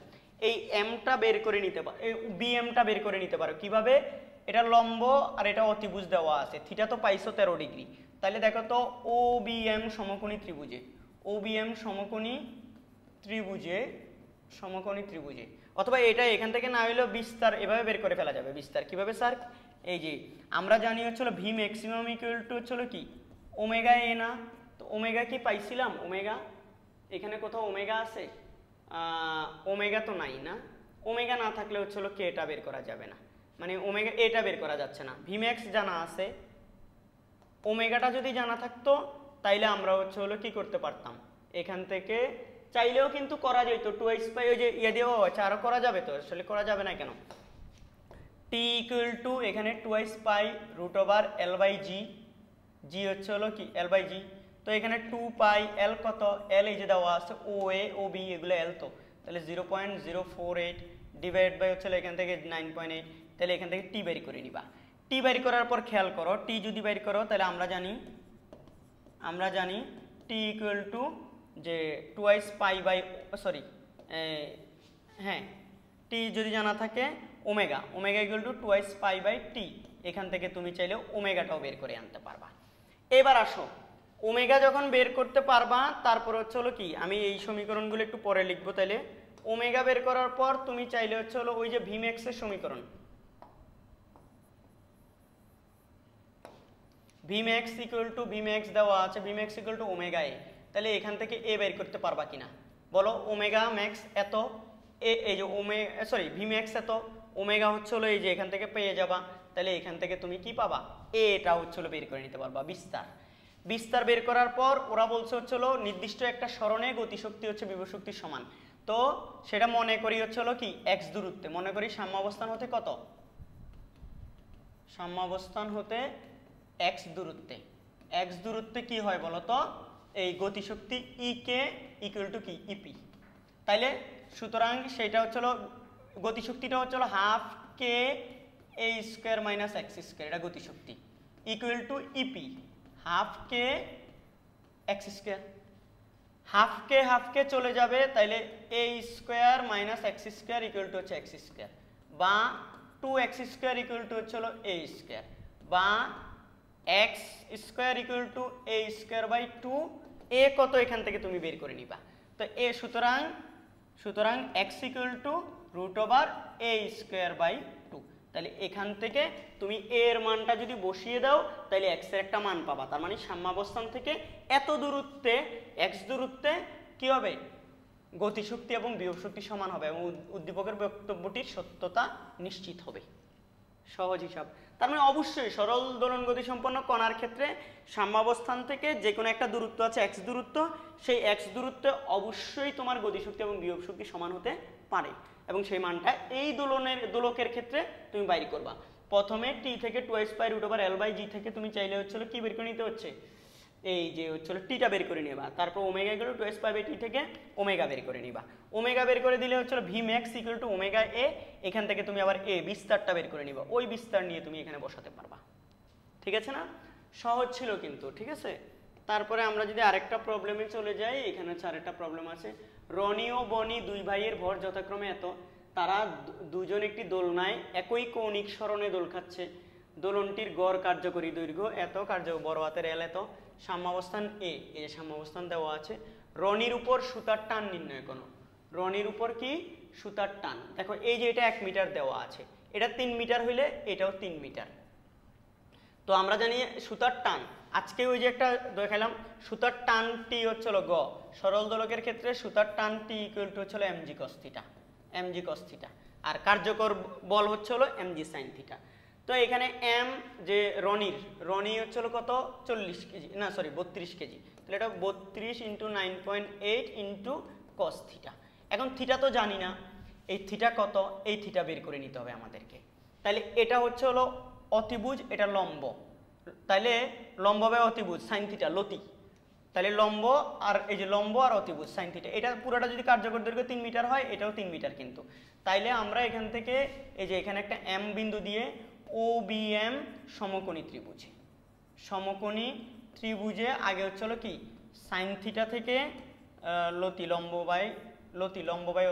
এই এমটা বের করে নিতে পারো, এই বি এমটা বের করে নিতে পারো কিভাবে, এটা লম্ব আর এটা অতিভুজ দেওয়া আছে, থিটা তো পাইছো 13 ডিগ্রি, তাহলে দেখো তো ও বি এম সমকোণী ত্রিভুজে, ও বি এম সমকোণী ত্রিভুজে, অথবা এটা এখান থেকে না হইলেও বিস্তার এভাবে বের করে ফেলা যাবে, বিস্তার কিভাবে স্যার, এই যে আমরা জানি হচ্ছিল ভি ম্যাক্সিমাম ইকুয়াল টু হচ্ছিল কি ওমেগা এ না, তো ওমেগা কি পাইছিলাম, ওমেগা এখানে কোথাও ওমেগা আছে, ওমেগা তো নাই না, ওমেগা না থাকলে হচ্ছিল কে এটা বের করা যাবে না, মানে ওমেগা এটা বের করা যাচ্ছে না, ভি ম্যাক্স জানা আছে, ওমেগাটা যদি জানা থাকতো তাইলে আমরা হচ্ছে কি করতে পারতাম, এখান থেকে চাইলেও কিন্তু করা যেত 2x পাই, ওই যে ইয়ে দিয়েও আছে আরো করা যাবে, তো আসলে করা যাবে না কেন, টি ইকুয়াল টু এখানে 2x pi root over l by g, g হচ্ছে কি এল বাই জি, তো এখানে 2 পাই এল কত, এল এই যে দেওয়া আছে ও এ ও বি এগুলো এল, তো তাহলে 0.048 ডিভাইড বাই হচ্ছে এখান থেকে 9.8, তাহলে এখান থেকে টি বের করে নিবা, টি বের করার পর খেয়াল করো, টি যদি বের করো তাহলে আমরা জানি টি ইকুয়াল টু যে 2x পাই বাই হ্যাঁ টি যদি জানা থাকে omega equal to 2x pi by t, এখান থেকে তুমি চাইলে ওমেগাটাও বের করে আনতে পারবা। এবার আসো ওমেগা যখন বের করতে পারবা তারপর হচ্ছে কি আমি এই সমীকরণগুলো একটু পরে লিখবো, তাইলে ওমেগা বের করার পর তুমি চাইলে হচ্ছে ওই যে ভিম্যাক্স এর সমীকরণ, ভিম্যাক্স ইকুয়াল টু ভিম্যাক্স দেওয়া আছে, ভিম্যাক্স ইকুয়াল টু ওমেগা এ, তাহলে এখান থেকে এ বের করতে পারবা কিনা বলো, ওমেগা ম্যাক্স এত, এই যে ভিম্যাক্স এত, ওমেগা হচ্ছে এই যে এখান থেকে পেয়ে যাবা, তাহলে এখান থেকে তুমি কি পাবা, এটা হচ্ছে বের করে নিতে পারবা, বিস্তার বের করার পর ওরা বলছে হচ্ছে নির্দিষ্ট একটা সরণে গতিশক্তি হচ্ছে বিভব শক্তির সমান, তো সেটা মনে করি হচ্ছে কি এক্স দূরত্বে, মনে করি সাম্যাবস্থান হতে কত, সাম্যাবস্থান হতে এক্স দূরত্বে কি হয় বলতো, এই গতিশক্তি ই কে ইকুয়াল টু কি ইপি, তাইলে সুতরাং সেটা হচ্ছে গতিশক্তিটা হচ্ছে half k a square minus x square, এটা গতিশক্তি equal to EP half k x square, half k চলে যাবে, তাইলে a square minus x square equal to হচ্ছে এক্স স্কোয়ার, বা 2x স্কোয়ার ইকুয়াল টু হচ্ছে এ স্কোয়ার, বা x square equal to a square by 2, a কত এখান থেকে তুমি বের করে নিবা, তো এ সুতরাং x equal to root over a square by 2, তাহলে এখান থেকে তুমি এর মানটা যদি বসিয়ে দাও তাহলে এক্স এর একটা মান পাবা, তার মানে সাম্যাবস্থান থেকে এত দূরত্বে এক্স দূরত্বে কি হবে, গতিশক্তি এবং বিভব শক্তি সমান হবে এবং উদ্দীপকের বক্তব্যটির সত্যতা নিশ্চিত হবে। সহজ হিসাব। তার মানে অবশ্যই সরল দোলন গতি সম্পন্ন কণার ক্ষেত্রে সাম্যাবস্থান থেকে যে কোনো একটা দূরত্ব আছে x দূরত্ব, সেই x দূরত্বে অবশ্যই তোমার গতিশক্তি এবং বিভব শক্তি সমান হতে পারে, এবং সেই মানটা এই দোলকের ক্ষেত্রে তুমি বাইর করবা। প্রথমে t থেকে 2π√L/g থেকে তুমি চাইলে হচ্ছিল কি বের করে নিতে হচ্ছে, এই যে হচ্ছিল টিটা বের করে নেবা, তারপর ওমেগা গেল 2π/t থেকে ওমেগা বের করে নিবা। ওমেগা বের করে দিলে হচ্ছিল Vmax = ওমেগা a, এখান থেকে তুমি আবার a বিস্তারটা বের করে নিবা, ওই বিস্তার নিয়ে তুমি এখানে বসাতে পারবা। ঠিক আছে না? সহজ ছিল কিন্তু, ঠিক আছে। তারপরে আমরা যদি আরেকটা প্রবলেমে চলে যাই, এখানে হচ্ছে আরেকটা প্রবলেম আছে। রনি ও বনি দুই ভাইয়ের ভর যথাক্রমে এত, তারা দুজন একটি দোলনায় একই কৌণিক সরণে দোল খাচ্ছে। দোলনটির গড় কার্যকরী দৈর্ঘ্য এত, বড় হাতের L এত, সাম্যাবস্থান A, এই যে সাম্যাবস্থান দেওয়া আছে। রনির উপর সুতার টান নির্ণয় করো। রনির উপর কি সুতার টান, দেখো এই যে এটা 1 মিটার দেওয়া আছে, এটা 3 মিটার হইলে এটাও 3 মিটার। তো আমরা জানি সুতার টান, আজকে ওই যে একটা দেখালাম সুতার টান টি হচ্ছিল গ, সরল দোলকের ক্ষেত্রে সুতার টান টি = হচ্ছিল mg cos θ, আর কার্যকর বল হচ্ছিল mg sin θ। তো এখানে m যে রনি হচ্ছিল কত 40 কেজি, না সরি 32 কেজি, তাহলে এটা 32 × 9.8 × cos θ। এখন থিটা তো জানি না, এই থিটা কত, এই থিটা বের করে নিতে হবে আমাদেরকে। তাহলে এটা হচ্ছে হলো অতিভুজ, এটা লম্ব, তাহলে লম্ব বাই অতিভুজ সাইন থিটা লতি, তাহলে লম্ব আর এই যে লম্ব আর অতিভুজ সাইন থিটা, এটা পুরোটা যদি কার্যকর দৈর্ঘ্য 3 মিটার হয়, এটাও 3 মিটার কিন্তু। তাইলে আমরা এখান থেকে এই যে এখানে একটা m বিন্দু দিয়ে OBM সমকোণী ত্রিভুজে আগে হচ্ছে হলো কি সাইন থিটা থেকে লতি লম্ব বাই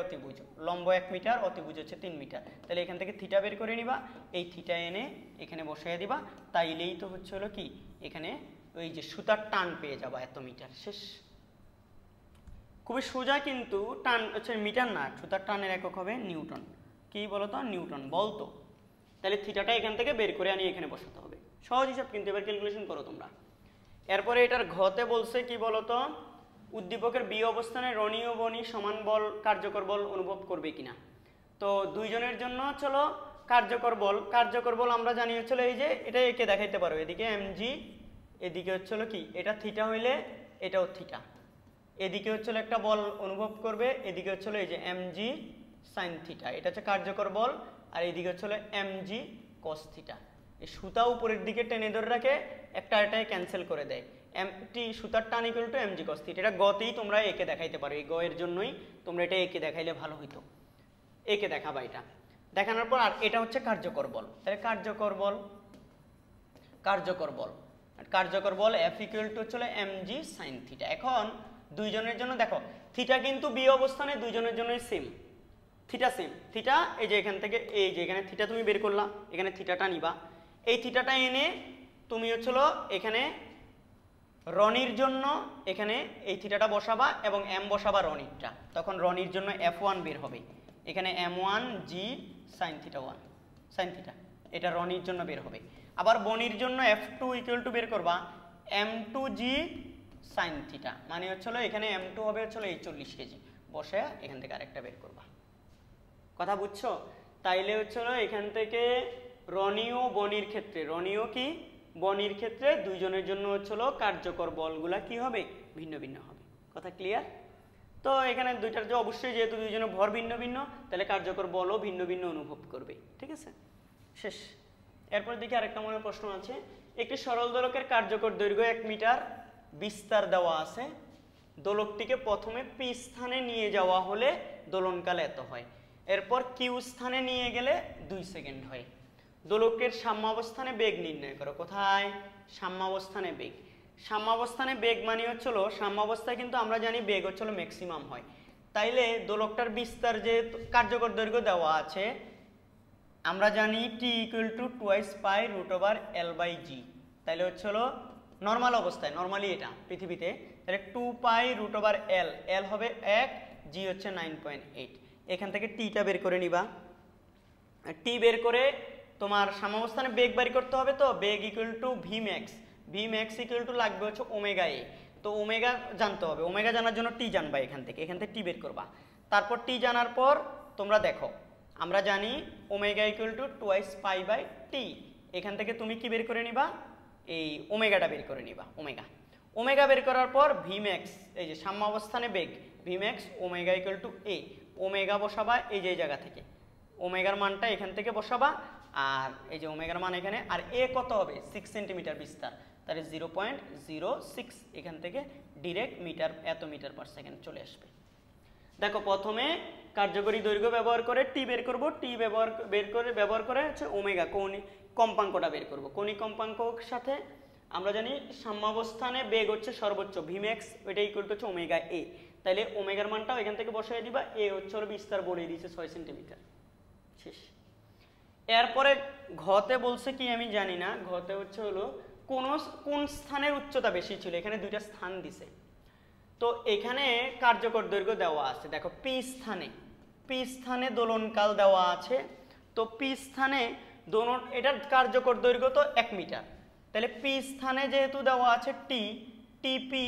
অতিভুজ, লম্ব 1 মিটার, অতিভুজ হচ্ছে 3 মিটার। তাহলে এখান থেকে থিটা বের করে নিবা, এই থিটা এনে এখানে বসাইয়া দিবা, তাইলেই তো হচ্ছে হলো কি এখানে ওই যে সুতার টান পেয়ে যাবা এত মিটার। শেষ। খুবই সোজা কিন্তু, টান হচ্ছে মিটার না, সুতার টানের একক হবে নিউটন। কি বলতো, নিউটন বলতো। তাহলে থিটাটা এখান থেকে বের করে আনি এখানে বসাতে হবে, সহজ হিসাব কিন্তু, এবার ক্যালকুলেশন করো তোমরা। এরপরে এটার ঘতে বলছে কি বলতো, উদ্দীপকের বি অবস্থানে রনি ও বনি সমান বল কার্যকর বল অনুভব করবে কিনা। তো দুইজনের জন্য চলো কার্যকর বল আমরা জানি হচ্ছিল এই যে এটা একে দেখাইতে পারো, এদিকে mg, এদিকে হচ্ছিল কি এটা থিটা হইলে এটাও থিটা, এদিকে হচ্ছিল একটা বল অনুভব করবে, এদিকে হচ্ছিল এই যে mg sin θ, এটা হচ্ছে কার্যকর বল, আর এদিকে হচ্ছিল mg cos θ। এই সুতা উপরের দিকে টেনে ধরে রাখে, একটা এটাই ক্যান্সেল করে দেয়, সুতার টান = mg cos θ। এটা গতেই তোমরা একে দেখাইতে পারো, এই গ এর জন্যই তোমরা এটা একে দেখাইলে ভালো হইতো, একে দেখাবা। এটা দেখানোর পর আর এটা হচ্ছে কার্যকর বল, তাহলে কার্যকর বল F হচ্ছিল mg sin θ। এখন দুইজনের জন্য দেখো থিটা কিন্তু বি অবস্থানে দুইজনের জন্যই সেম, থিটা এই যে এখান থেকে এই যে এখানে থিটা তুমি বের করলা, এখানে থিটাটা নিবা, এই থিটাটা এনে তুমি হচ্ছিল এখানে রনির জন্য এখানে এই থিটাটা বসাবা এবং m বসাবা রনিরটা, তখন রনির জন্য F1 বের হবে, এখানে m1g sin θ, এটা রনির জন্য বের হবে। আবার বনির জন্য F2 = বের করবা m2g sin θ, মানে হচ্ছিল এখানে m2 হবে হচ্ছিল এই 40 কেজি, বসে এখান থেকে আরেকটা বের করবা। কথা বুঝছো? তাইলে হচ্ছিল এখান থেকে রনিও বনির ক্ষেত্রে দুইজনের জন্য হচ্ছিল কার্যকর বলগুলা কি হবে, ভিন্ন ভিন্ন হবে। কথা ক্লিয়ার? তো এখানে দুইটার যে অবশ্যই যেহেতু দুইজনের ভর ভিন্ন ভিন্ন, তাহলে কার্যকর বলও ভিন্ন ভিন্ন অনুভব করবে। ঠিক আছে, শেষ। এরপর দেখি আরেকটা মনে প্রশ্ন আছে, একটি সরল দোলকের কার্যকর দৈর্ঘ্য 1 মিটার, বিস্তার দেওয়া আছে, দোলকটিকে প্রথমে পি স্থানে নিয়ে যাওয়া হলে দোলনকাল এত হয়, এরপর কিউ স্থানে নিয়ে গেলে 2 সেকেন্ড হয়। দোলকের সাম্যাবস্থানে বেগ নির্ণয় করো। কোথায়? সাম্যাবস্থানে বেগ মানে হচ্ছিল, সাম্যাবস্থায় কিন্তু আমরা জানি বেগ হচ্ছিল ম্যাক্সিমাম হয়, তাইলে দোলকটার বিস্তার যে কার্যকর দৈর্ঘ্য দেওয়া আছে আমরা জানি t = 2π√L/g, তাইলে হচ্ছিল নর্মাল অবস্থায়, নর্মালি এটা পৃথিবীতে, তাহলে 2π√L, L হবে 1, g হচ্ছে 9.8, এখান থেকে টিটা বের করে নিবা, টি বের করে তোমার সাম্যাবস্থানে বেগ বের করতে হবে, তো বেগ = Vmax লাগবে হচ্ছে ওমেগা এ, তো ওমেগা জানতে হবে, ওমেগা জানার জন্য টি জানবা, এখান থেকে টি বের করবা, তারপর টি জানার পর তোমরা দেখো আমরা জানি omega equal to twice pi by t. এখান থেকে তুমি কি বের করে নিবা, এই ওমেগাটা বের করে নিবা। ওমেগা বের করার পর ভিম্যাক্স, এই যে সাম্যাবস্থানে বেগ v max omega equal to a, omega বসাবা এই যে জায়গা থেকে, ওমেগার মানটা এখান থেকে বসাবা, আর এই যে ওমেগার মান এখানে, আর এ কত হবে 6 সেন্টিমিটার বিস্তার, তাহলে 0.06 এখান থেকে ডিরেক্ট মিটার, এত মিটার পার সেকেন্ড চলে আসবে। দেখো প্রথমে কার্যকরী দৈর্ঘ্য ব্যবহার করে টি বের করব, টি ব্যবহার করে হচ্ছে ওমেগা কৌণিক কম্পাঙ্কটা বের করব। কৌণিক কম্পাঙ্কের সাথে আমরা জানি সাম্যাবস্থানে বেগ হচ্ছে সর্বোচ্চ ভিম্যাক্স, ওইটা ইকুয়াল টু হচ্ছে ওমেগা এ, তাইলে ওমেগার মানটাও এখান থেকে বসাই দিবা, এ হচ্ছে হলো বিস্তার বলে দিয়েছে 6 সেন্টিমিটার, শেষ। এরপরে ঘতে বলছে কি আমি জানি না, ঘতে হচ্ছে হলো কোন স্থানের উচ্চতা বেশি ছিল, এখানে দুইটা স্থান দিছে। তো এখানে কার্যকর দৈর্ঘ্য দেওয়া আছে, দেখো পি স্থানে দোলনকাল দেওয়া আছে। তো পি স্থানে এটার কার্যকর দৈর্ঘ্য তো 1 মিটার, তাহলে পি স্থানে যেহেতু দেওয়া আছে টিপি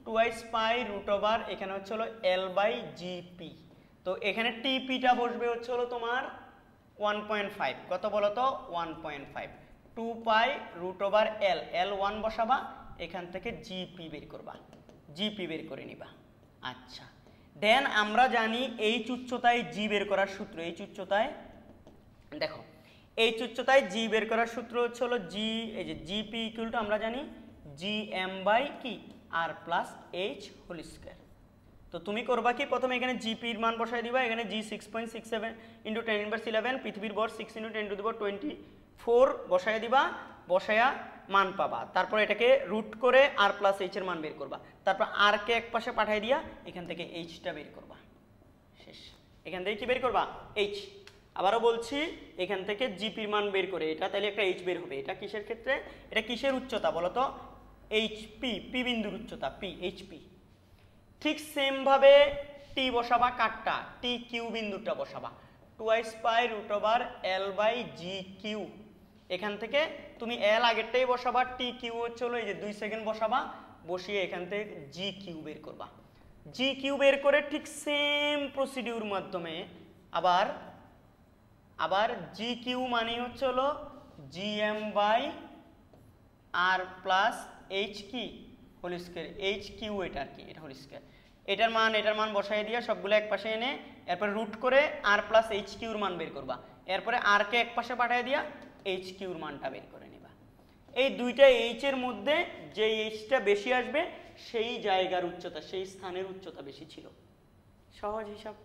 টুয়াইস পাই রুট ওভার এখানে হচ্ছে হলো এল বাই জিপি। তো এখানে টিপিটা বসবে হচ্ছে হলো তোমার 1.5, কত বলো তো 1.5, 2 পাই রুট ওভার এল 1 বসাবা, এখান থেকে জিপি বের করবা, জিপি বের করে নিবা। আচ্ছা, দেন আমরা জানি এই উচ্চতায় জি বের করার সূত্র, এই উচ্চতায় দেখো এই উচ্চতায় জি বের করার সূত্র হচ্ছে হলো জি, এই যে জিপি ইকুয়াল টু আমরা জানি জি এম বাই কি আর প্লাস এইচ হোল স্কয়ার। তো তুমি করবা কি, প্রথমে এখানে জিপির মান বসাই দিবা, এখানে জি 6.67 ইন্টু 10⁻11, পৃথিবীর ভর 6 ইন্টু 10⁻24 বসাই দিবা, বসায়া মান পাবা। তারপর এটাকে রুট করে আর প্লাস এইচ এর মান বের করবা, তারপর আর কে এক পাশে পাঠাই দিয়া এখান থেকে এইচটা বের করবা, শেষ। এখান থেকে কি বের করবা, এইচ। আবারও বলছি, এখান থেকে জিপির মান বের করে এটা, তাহলে একটা এইচ বের হবে। এটা কিসের ক্ষেত্রে, এটা কিসের উচ্চতা বলো তো, এইচপি, পি বিন্দুর উচ্চতা পি, এইচপি। ঠিক সেম ভাবে টি বসাবা, কাটটা টি কিউ বিন্দুটা বসাবা, twice pi root over l by g q. এখান থেকে তুমি এল আগেরটাই বসাবা, টি কিউ হচ্ছে হলো এই যে 2 সেকেন্ড বসাবা, বসিয়ে এখান থেকে জি কিউ বের করবা। জি কিউ বের করে ঠিক সেম প্রসিডিউর মাধ্যমে আবার জি কিউ মানে হচ্ছে হলো G M by R plus H কি হোল স্কয়ার, এইচ কিউ এটা আর কি, এটা হোল স্কয়ার। এটার মান বসাই দিয়া সবগুলো এক পাশে এনে এরপর রুট করে আর প্লাস এইচ কিউর মান বের করবা, এরপরে আর কে এক পাশে পাঠিয়ে দিয়া এইচ কিউর মানটা বের করে নিবা। এই দুইটা এইচ এর মধ্যে যে এইচটা বেশি আসবে সেই জায়গার উচ্চতা, সেই স্থানের উচ্চতা বেশি ছিল, সহজ হিসাব।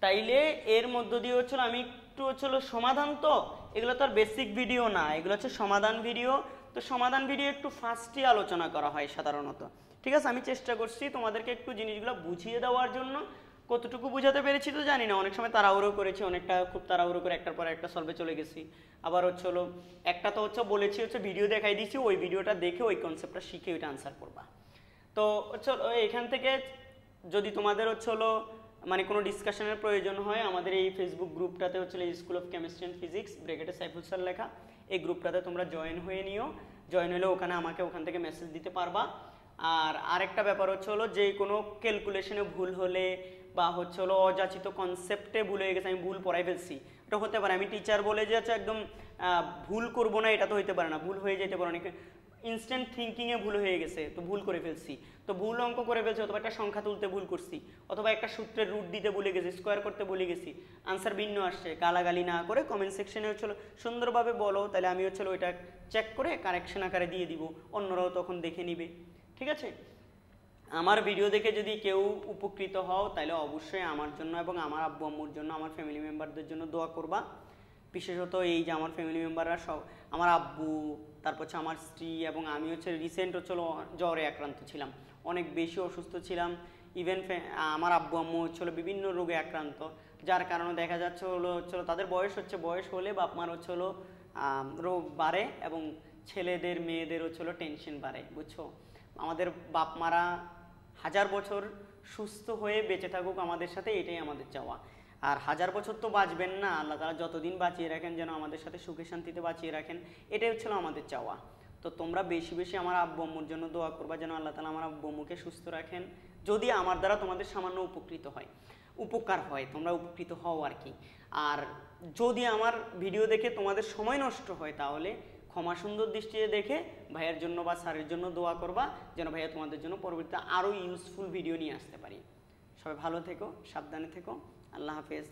তাইলে এর মধ্য দিয়ে হচ্ছিল আমি একটু হচ্ছিল সমাধান, তো এগুলো তো আর বেসিক ভিডিও না, এগুলো হচ্ছে সমাধান ভিডিও। তো সমাধান ভিডিও একটু ফার্স্টই আলোচনা করা হয় সাধারণত, ঠিক আছে। আমি চেষ্টা করছি তোমাদেরকে একটু জিনিসগুলো বুঝিয়ে দেওয়ার জন্য, কতটুকু বুঝাতে পেরেছি তো জানি না, অনেক সময় তাড়াহুড়ো করেছি, অনেকটা খুব তাড়াহুড়ো করে একটার পর একটা সলভে চলে গেছি। আবার হচ্ছে হলো একটা তো হচ্ছে বলেছি হচ্ছে ভিডিও দেখাই দিয়েছি, ওই ভিডিওটা দেখে ওই কনসেপ্টটা শিখে ওইটা আনসার করবা। তো হচ্ছে এখান থেকে যদি তোমাদের হচ্ছে হলো মানে কোনো ডিসকাশনের প্রয়োজন হয়, আমাদের এই ফেসবুক গ্রুপটাতে হচ্ছে school of chemistry and physics ব্র্যাকেটে সাইফুল স্যার লেখা, এই গ্রুপটাতে তোমরা জয়েন হয়ে নিও। জয়েন হলে ওখানে আমাকে ওখান থেকে মেসেজ দিতে পারবা। আর আরেকটা ব্যাপার হচ্ছে হলো যে কোনো ক্যালকুলেশনে ভুল হলে বা হচ্ছে হলো অযাচিত কনসেপ্টে ভুল হয়ে গেছে, আমি ভুল পড়াই ফেলছি, এটা হতে পারে। আমি টিচার বলে যে হচ্ছে একদম ভুল করবো না, এটা তো হইতে পারে না, ভুল হয়ে যেতে পারে। অনেকে ইনস্ট্যান্ট থিঙ্কিংয়ে ভুল হয়ে গেছে, তো ভুল করে ফেলছি, তো ভুল অঙ্ক করে ফেলছি, অথবা একটা সংখ্যা তুলতে ভুল করছি, অথবা একটা সূত্রের রুট দিতে ভুলে গেছি, স্কোয়ার করতে ভুলে গেছি, আনসার ভিন্ন আসছে, গালাগালি না করে কমেন্ট সেকশনে হচ্ছিল সুন্দরভাবে বলো, তাহলে আমি হচ্ছিল ওইটা চেক করে কারেকশন আকারে দিয়ে দিব, অন্যরাও তখন দেখে নিবে, ঠিক আছে। আমার ভিডিও দেখে যদি কেউ উপকৃত হও তাহলে অবশ্যই আমার জন্য এবং আমার আব্বু আম্মুর জন্য, আমার ফ্যামিলি মেম্বারদের জন্য দোয়া করবা। বিশেষত এই যে আমার ফ্যামিলি মেম্বাররা সব, আমার আব্বু, তারপর হচ্ছে আমার স্ত্রী এবং আমি হচ্ছে রিসেন্ট হচ্ছিল জ্বরে আক্রান্ত ছিলাম, অনেক বেশি অসুস্থ ছিলাম। ইভেন আমার আব্বু আম্মু হচ্ছিল বিভিন্ন রোগে আক্রান্ত, যার কারণে দেখা যাচ্ছে হচ্ছিল তাদের বয়স হলে বাপ মার হচ্ছিল রোগ বাড়ে এবং ছেলেদের মেয়েদের হচ্ছিল টেনশন বাড়ে, বুঝছো। আমাদের বাপ মারা 1000 বছর সুস্থ হয়ে বেঁচে থাকুক আমাদের সাথে, এটাই আমাদের চাওয়া। আর 1000 বছর তো বাঁচবেন না, আল্লাহ তাআলা যতদিন বাঁচিয়ে রাখেন যেন আমাদের সাথে সুখে শান্তিতে বাঁচিয়ে রাখেন, এটাই হচ্ছিল আমাদের চাওয়া। তো তোমরা বেশি বেশি আমার আব্বু আম্মুর জন্য দোয়া করবা যেন আল্লাহ তাআলা আমার আব্বু আম্মুকে সুস্থ রাখেন, যদি আমার দ্বারা তোমাদের সামান্য উপকৃত হয়। উপকার হয়, তোমরা উপকৃত হও আর কি। আর যদি আমার ভিডিও দেখে তোমাদের সময় নষ্ট হয় তাহলে ক্ষমা সুন্দর দৃষ্টিতে দেখে ভাইয়ের জন্য বা স্যারের জন্য দোয়া করবা, যেন ভাইয়া তোমাদের জন্য পরবর্তীতে আরও ইউজফুল ভিডিও নিয়ে আসতে পারি। সবাই ভালো থেকো, সাবধানে থেকো, আল্লাহ হাফেজ।